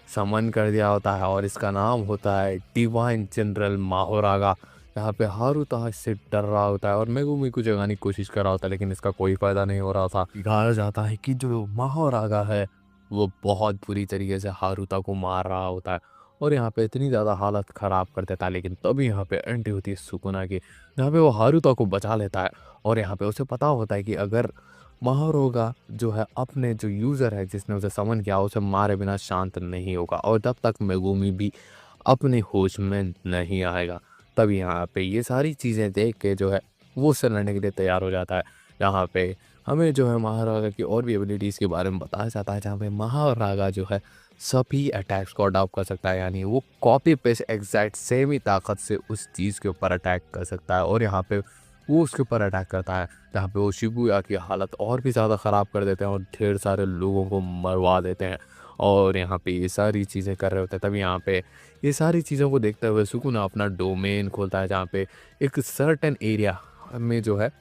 समन कर दिया होता है, और इसका नाम होता है डिवाइन जनरल माहोरागा। यहाँ पे हारुता इससे डर रहा होता है और मेगुमी को जगाने की कोशिश कर रहा होता है, लेकिन इसका कोई फायदा नहीं हो रहा था। दिखाया जाता है कि जो माहोरागा है वो बहुत बुरी तरीके से हारुता को मार रहा होता है और यहाँ पे इतनी ज़्यादा हालत ख़राब कर देता है। लेकिन तभी यहाँ पे एंट्री होती है सुकुना की, जहाँ पे वो हारुता को बचा लेता है। और यहाँ पे उसे पता होता है कि अगर महारोगा जो है अपने जो यूज़र है जिसने उसे समन किया उसे मारे बिना शांत नहीं होगा, और तब तक मेगुमी भी अपने होश में नहीं आएगा। तब यहाँ पे ये सारी चीज़ें देख के जो है वो उससे लड़ने के लिए तैयार हो जाता है। यहाँ पे हमें जो है महारागा की और भी एबिलिटीज़ के बारे में बताया जाता है, जहाँ पे महारागा जो है सभी अटैक्स को अडॉप्ट कर सकता है, यानी वो कॉपी पेस्ट एग्जैक्ट सेम ही ताकत से उस चीज़ के ऊपर अटैक कर सकता है। और यहाँ पे वो उसके ऊपर अटैक करता है, जहाँ पे वो शिबुया की हालत और भी ज़्यादा ख़राब कर देते हैं और ढेर सारे लोगों को मरवा देते हैं। और यहाँ पे ये सारी चीज़ें कर रहे होते हैं। तभी यहाँ पे ये सारी चीज़ों को देखते हुए सुकुना अपना डोमेन खोलता है, जहाँ पे एक सर्टेन एरिया में जो है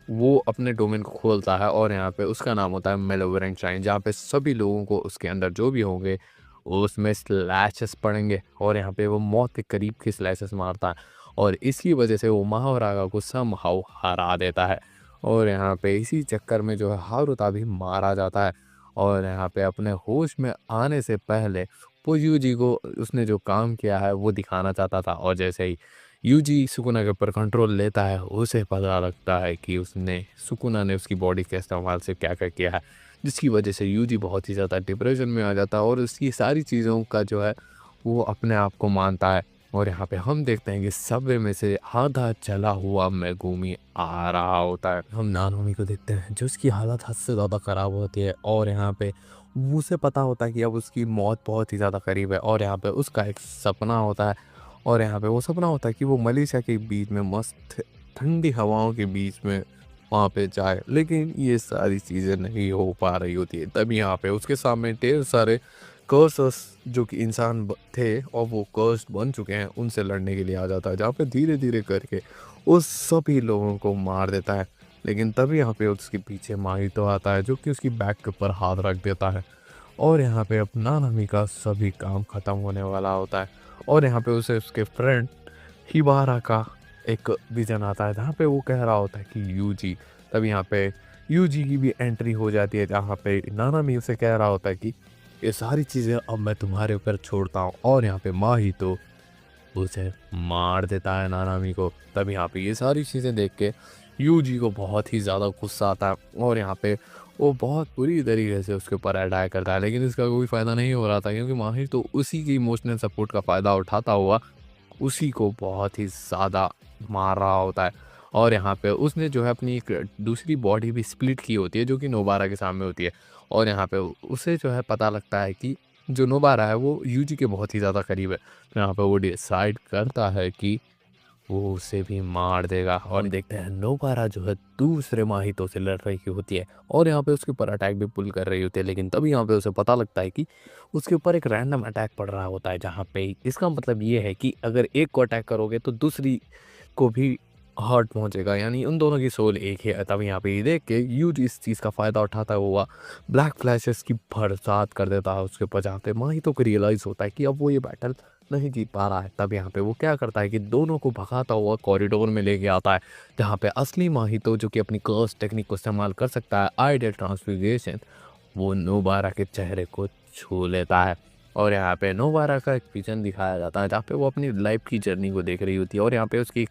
वो अपने डोमेन को खोलता है, और यहाँ पे उसका नाम होता है मेलोवेरेंट श्राइन, जहाँ पे सभी लोगों को उसके अंदर जो भी होंगे वो उसमें स्लैशेस पड़ेंगे, और यहाँ पे वो मौत के करीब के स्लैशेस मारता है, और इसकी वजह से वो महावरागा को समहाउ हरा देता है। और यहाँ पे इसी चक्कर में जो है हारुता भी मारा जाता है। और यहाँ पे अपने होश में आने से पहले वो यूजी को उसने जो काम किया है वो दिखाना चाहता था, और जैसे ही यूजी सुकुना के ऊपर कंट्रोल लेता है उसे पता लगता है कि उसने सुकुना ने उसकी बॉडी के इस्तेमाल से क्या क्या किया है, जिसकी वजह से यूजी बहुत ही ज़्यादा डिप्रेशन में आ जाता है और उसकी सारी चीज़ों का जो है वो अपने आप को मानता है। और यहाँ पे हम देखते हैं कि सबवे में से आधा चला हुआ मेगुमी आ रहा होता है। हम नानोमी को देखते हैं जो उसकी हालत हद से ज़्यादा ख़राब होती है और यहाँ पे उसे पता होता है कि अब उसकी मौत बहुत ही ज़्यादा करीब है और यहाँ पे उसका एक सपना होता है और यहाँ पे वो सपना होता है कि वो मलेशिया के बीच में मस्त ठंडी हवाओं के बीच में वहाँ पे जाए, लेकिन ये सारी चीज़ें नहीं हो पा रही होती है। तभी यहाँ पे उसके सामने ढेर सारे कर्सस जो कि इंसान थे और वो कर्स्ड बन चुके हैं उनसे लड़ने के लिए आ जाता है, जहाँ पे धीरे धीरे करके उस सभी लोगों को मार देता है। लेकिन तभी यहाँ पे उसके पीछे माहितो आता है जो कि उसकी बैक के ऊपर हाथ रख देता है और यहाँ पे अब नानामी का सभी काम ख़त्म होने वाला होता है और यहाँ पे उसे उसके फ्रेंड हिबारा का एक विजन आता है जहाँ पे वो कह रहा होता है कि यूजी। तब यहाँ पे यूजी की भी एंट्री हो जाती है जहाँ पे नानामी उसे कह रहा होता है कि ये सारी चीज़ें अब मैं तुम्हारे ऊपर छोड़ता हूँ और यहाँ पे माहितो उसे मार देता है नानामी को। तब यहाँ पे ये सारी चीज़ें देख के यूजी को बहुत ही ज़्यादा गुस्सा आता है और यहाँ पे वो बहुत बुरी तरीके से उसके ऊपर अटैक करता है, लेकिन इसका कोई फ़ायदा नहीं हो रहा था क्योंकि माहिर तो उसी की इमोशनल सपोर्ट का फ़ायदा उठाता हुआ उसी को बहुत ही ज़्यादा मार रहा होता है। और यहाँ पे उसने जो है अपनी एक दूसरी बॉडी भी स्प्लिट की होती है जो कि नोबारा के सामने होती है और यहाँ पे उसे जो है पता लगता है कि जो नोबारा है वो यूजी के बहुत ही ज़्यादा करीब है। तो यहाँ पे वो डिसाइड करता है कि वो उसे भी मार देगा और देखते हैं नोबारा जो है दूसरे माहितो से लड़ रही होती है और यहाँ पे उसके ऊपर अटैक भी पुल कर रही होती है, लेकिन तभी यहाँ पे उसे पता लगता है कि उसके ऊपर एक रैंडम अटैक पड़ रहा होता है जहाँ पे इसका मतलब ये है कि अगर एक को अटैक करोगे तो दूसरी को भी हर्ट पहुंचेगा, यानी उन दोनों की सोल एक ही है। तब यहाँ पे ये देख के यूज इस चीज़ का फ़ायदा उठाता हुआ ब्लैक फ्लैशेस की बरसात कर देता है उसके ऊपर, जहाँ पे माहितो को रियलाइज़ होता है कि अब वो ये बैटल नहीं जीत पा रहा है। तब यहाँ पे वो क्या करता है कि दोनों को भगाता हुआ कॉरिडोर में लेके आता है जहाँ पे असली माहितो जो कि अपनी कर्स टेक्निक को इस्तेमाल कर सकता है आइडियल ट्रांसफिगरेशन, वो नोबारा के चेहरे को छू लेता है और यहाँ पे नोबारा का एक विजन दिखाया जाता है जहाँ पे वो अपनी लाइफ की जर्नी को देख रही होती है और यहाँ पे उसकी एक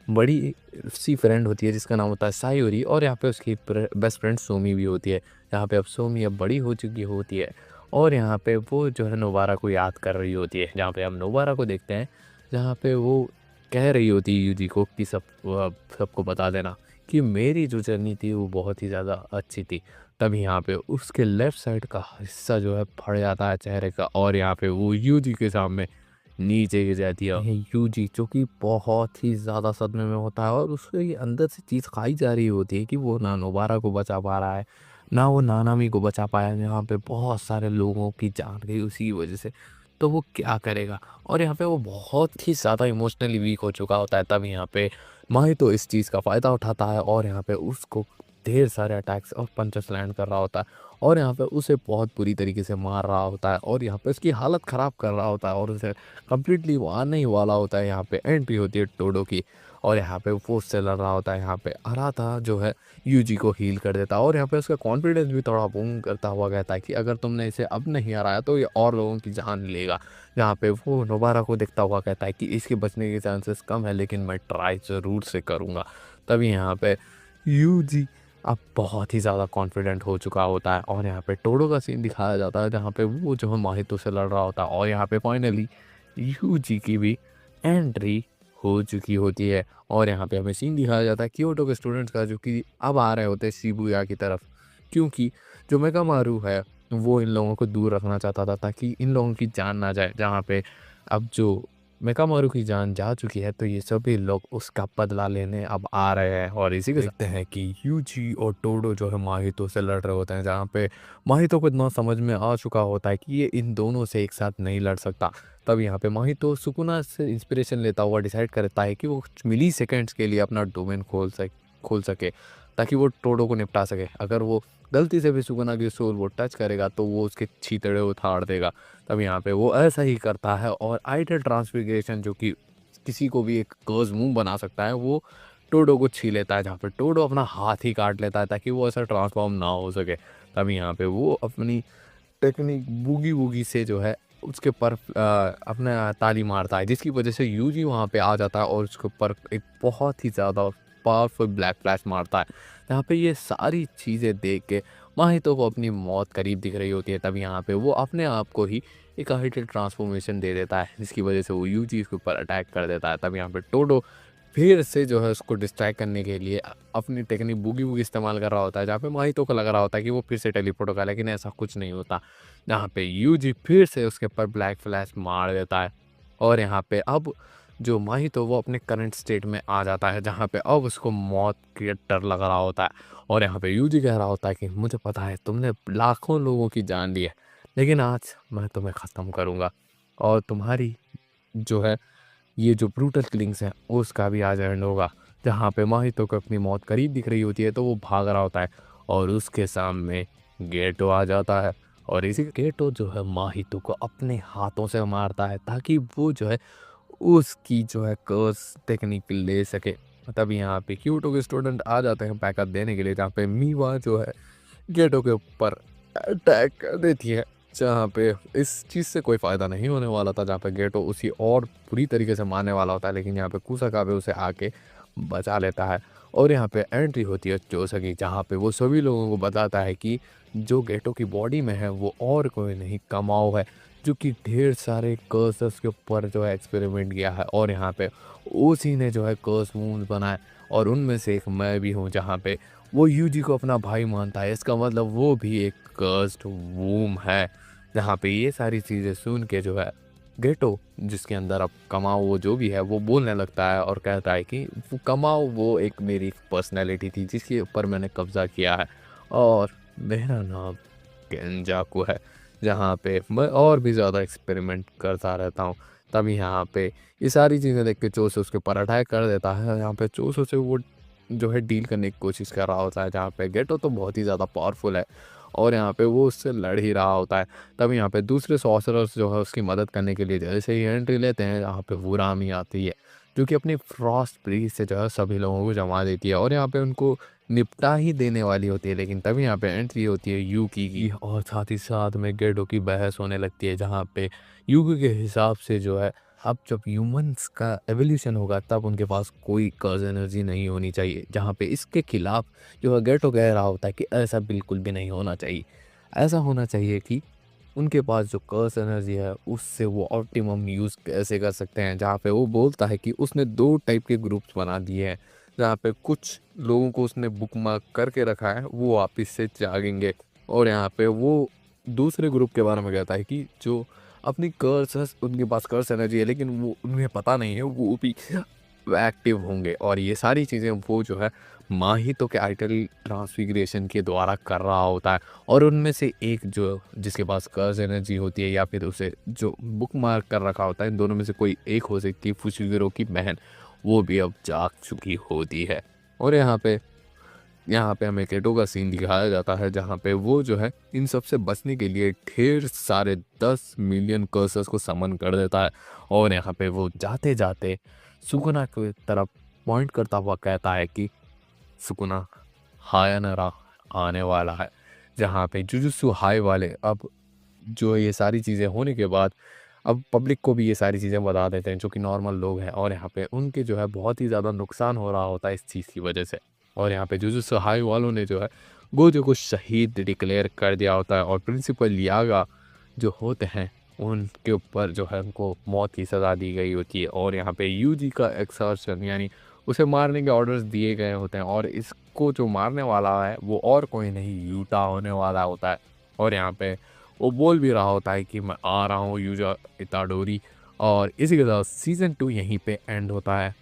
बड़ी सी फ्रेंड होती है जिसका नाम होता है सायोरी और यहाँ पे उसकी बेस्ट फ्रेंड सोमी भी होती है। यहाँ पे अब सोमी अब बड़ी हो चुकी होती है और यहाँ पे वो जो है नोबारा को याद कर रही होती है, जहाँ पे हम नोबारा को देखते हैं जहाँ पे वो कह रही होती है यूजी को कि सबको बता देना कि मेरी जो जर्नी थी वो बहुत ही ज़्यादा अच्छी थी। तभी यहाँ पे उसके लेफ्ट साइड का हिस्सा जो है फट जाता है चेहरे का और यहाँ पे वो यूजी के सामने नीचे गिर जाती है। यूजी जो कि बहुत ही ज़्यादा सदमे में होता है और उसके ये अंदर से चीज़ खाई जा रही होती है कि वो ना नोबारा को बचा पा रहा है ना वो नानामी को बचा पाया। यहाँ पे बहुत सारे लोगों की जान गई उसी की वजह से, तो वो क्या करेगा। और यहाँ पे वो बहुत ही ज़्यादा इमोशनली वीक हो चुका होता है। तब यहाँ पे माहितो इस चीज़ का फ़ायदा उठाता है और यहाँ पे उसको ढेर सारे अटैक्स और पंचेस लैंड कर रहा होता है और यहाँ पे उसे बहुत बुरी तरीके से मार रहा होता है और यहाँ पे उसकी हालत ख़राब कर रहा होता है और उसे कम्प्लीटली वो आने ही वाला होता है। यहाँ पे एंट्री होती है टोडो की और यहाँ पे वो उससे लड़ रहा होता है। यहाँ पे अराथा जो है यूजी को हील कर देता है और यहाँ पे उसका कॉन्फिडेंस भी थोड़ा बूम करता हुआ कहता है कि अगर तुमने इसे अब नहीं हराया तो ये और लोगों की जान लेगा। यहाँ पे वो नोबारा को देखता हुआ कहता है कि इसके बचने के चांसेस कम है लेकिन मैं ट्राई ज़रूर से करूँगा। तभी यहाँ पे यूजी अब बहुत ही ज़्यादा कॉन्फिडेंट हो चुका होता है और यहाँ पे टोडो का सीन दिखाया जाता है जहाँ पे वो जो है माहितो से लड़ रहा होता है और यहाँ पे फाइनली यूजी की भी एंट्री हो चुकी होती है और यहाँ पे हमें सीन दिखाया जाता है क्योटो के स्टूडेंट्स का जो कि अब आ रहे होते हैं शिबुया की तरफ, क्योंकि जो मेगामारू है वो इन लोगों को दूर रखना चाहता था ताकि इन लोगों की जान ना जाए। जहाँ पे अब जो मेकामारू की जान जा चुकी है तो ये सभी लोग उसका बदला लेने अब आ रहे हैं और इसी के देखते हैं कि यूजी और टोडो जो है माहितो से लड़ रहे होते हैं, जहाँ पे माहितो को इतना समझ में आ चुका होता है कि ये इन दोनों से एक साथ नहीं लड़ सकता। तब यहाँ पे माहितो सुकुना से इंस्पिरेशन लेता हुआ डिसाइड करता है कि वो कुछ मिली सेकेंड्स के लिए अपना डोमेन खोल सके ताकि वो टोडो को निपटा सके। अगर वो गलती से भी सुकुना की सोल वो टच करेगा तो वो उसके छींतड़े उतार देगा। तब यहाँ पे वो ऐसा ही करता है और आइडल ट्रांसफिगरेशन जो कि किसी को भी एक कर्ज मुंह बना सकता है वो टोडो को छीन लेता है, जहाँ पे टोडो अपना हाथ ही काट लेता है ताकि वो ऐसा ट्रांसफॉर्म ना हो सके। तब यहाँ पे वो अपनी टेक्निक बूगी वूगी से जो है उसके ऊपर अपना ताली मारता है जिसकी वजह से यूजी वहाँ पे आ जाता है और उसके ऊपर एक बहुत ही ज़्यादा पावरफुल ब्लैक फ्लैश मारता है। यहाँ पे ये सारी चीज़ें देख के माहितो को अपनी मौत करीब दिख रही होती है, तब यहाँ पे वो अपने आप को ही एक हाइटेड ट्रांसफॉर्मेशन दे देता है, जिसकी वजह से वो यूजी के ऊपर अटैक कर देता है। तब यहाँ पे टोडो फिर से जो है उसको डिस्ट्रैक्ट करने के लिए अपनी टेक्निक बूगी वूगी इस्तेमाल कर रहा होता है, जहाँ पे माहितो को लग रहा होता है कि वो फिर से टेलीपोर्ट होगा, लेकिन ऐसा कुछ नहीं होता। जहाँ पे यूजी फिर से उसके ऊपर ब्लैक फ्लैश मार देता है, और यहाँ पे अब जो माहितो वो अपने करंट स्टेट में आ जाता है, जहाँ पे अब उसको मौत का डर लग रहा होता है। और यहाँ पे यूजी कह रहा होता है कि मुझे पता है तुमने लाखों लोगों की जान ली है, लेकिन आज मैं तुम्हें ख़त्म करूँगा, और तुम्हारी जो है ये जो ब्रूटल किलिंग्स हैं उसका भी आज एंड होगा। जहाँ पे माहितो को अपनी मौत करीब दिख रही होती है, तो वो भाग रहा होता है, और उसके सामने गेटो आ जाता है, और इसी गेटो जो है माहितो को अपने हाथों से मारता है, ताकि वो जो है उसकी जो है कर्स टेक्निक ले सके। तभी यहाँ पे क्यूटो के स्टूडेंट आ जाते हैं बैकअप देने के लिए, जहाँ पे मीवा जो है गेटो के ऊपर अटैक कर देती है, जहाँ पे इस चीज़ से कोई फ़ायदा नहीं होने वाला था, जहाँ पे गेटो उसी और बुरी तरीके से मारने वाला होता है, लेकिन यहाँ पे कुसाकाबे उसे आके बचा लेता है। और यहाँ पे एंट्री होती है चोसगी, जहाँ पे वो सभी लोगों को बताता है कि जो गेटो की बॉडी में है वो और कोई नहीं, कमाओ है, जो कि ढेर सारे कर्सर्स के ऊपर जो है एक्सपेरिमेंट किया है, और यहाँ पे उसी ने जो है कर्स वूंड्स बनाए, और उनमें से एक मैं भी हूँ। जहाँ पे वो यूजी को अपना भाई मानता है, इसका मतलब वो भी एक कर्स्ड वूम है। जहाँ पे ये सारी चीज़ें सुन के जो है गेटो, जिसके अंदर अब कमाओ वो जो भी है, वो बोलने लगता है और कहता है कि वो कमाओ वो एक मेरी पर्सनैलिटी थी जिसके ऊपर मैंने कब्ज़ा किया है, और मेरा नाम केंजाकू है, जहाँ पे मैं और भी ज़्यादा एक्सपेरिमेंट करता रहता हूँ। तभी यहाँ पे ये सारी चीज़ें देख के चोसो उसके ऊपर अटैक कर देता है। यहाँ पे चोसो से वो जो है डील करने की कोशिश कर रहा होता है, जहाँ पे गेटो तो बहुत ही ज़्यादा पावरफुल है, और यहाँ पे वो उससे लड़ ही रहा होता है। तब यहाँ पे दूसरे सॉर्सरर्स जो है उसकी मदद करने के लिए जैसे ही एंट्री लेते हैं, यहाँ पे वुरामी आती है, जो कि अपनी फ्रॉस्ट ब्रीज से जो है सभी लोगों को जमा देती है, और यहाँ पे उनको निपटा ही देने वाली होती है। लेकिन तभी यहाँ पे एंट्री होती है यूकी की, और साथ ही साथ में गेटो की बहस होने लगती है, जहाँ पे यूकी के हिसाब से जो है अब जब ह्यूमंस का एवोल्यूशन होगा तब उनके पास कोई कर्स एनर्जी नहीं होनी चाहिए, जहाँ पे इसके खिलाफ जो है गेटो कह रहा होता है कि ऐसा बिल्कुल भी नहीं होना चाहिए। ऐसा होना चाहिए कि उनके पास जो कर्स एनर्जी है उससे वो ऑप्टिमम यूज़ कैसे कर सकते हैं, जहाँ पे वो बोलता है कि उसने 2 टाइप के ग्रुप्स बना दिए हैं, जहाँ पे कुछ लोगों को उसने बुकमार्क करके रखा है, वो वापस से जागेंगे, और यहाँ पे वो दूसरे ग्रुप के बारे में कहता है कि जो अपनी कर्स उनके पास कर्स एनर्जी है, लेकिन वो उन्हें पता नहीं है, वो भी एक्टिव होंगे, और ये सारी चीज़ें वो जो है माहितो के आइटल ट्रांसफिग्रेशन के द्वारा कर रहा होता है। और उनमें से एक जो जिसके पास कर्स एनर्जी होती है, या फिर उसे जो बुक मार्क कर रखा होता है, इन दोनों में से कोई एक हो सकती है फुशिगिरो की बहन, वो भी अब जाग चुकी होती है। और यहाँ पे हमें केटो का सीन दिखाया जाता है, जहाँ पे वो जो है इन सब से बचने के लिए ढेर सारे 10 मिलियन कर्सर्स को समन कर देता है, और यहाँ पे वो जाते जाते सुकुना की तरफ पॉइंट करता हुआ कहता है कि सुकुना, हायानारा आने वाला है। जहाँ पे जुजुत्सु हाई वाले अब जो ये सारी चीज़ें होने के बाद अब पब्लिक को भी ये सारी चीज़ें बता देते हैं, जो कि नॉर्मल लोग हैं, और यहाँ पे उनके जो है बहुत ही ज़्यादा नुकसान हो रहा होता है इस चीज़ की वजह से। और यहाँ पे जुजुत्सु हाई वालों ने जो है गोजो को शहीद डिक्लेयर कर दिया होता है, और प्रिंसिपल यागा जो होते हैं उनके ऊपर जो है उनको मौत की सज़ा दी गई होती है। और यहाँ पे यूजी का एक्सर्शन यानी उसे मारने के ऑर्डर्स दिए गए होते हैं, और इसको जो मारने वाला है वो और कोई नहीं यूटा होने वाला होता है। और यहाँ पे वो बोल भी रहा होता है कि मैं आ रहा हूँ यूजा इताडोरी। और इसी के साथ सीज़न 2 यहीं पे एंड होता है।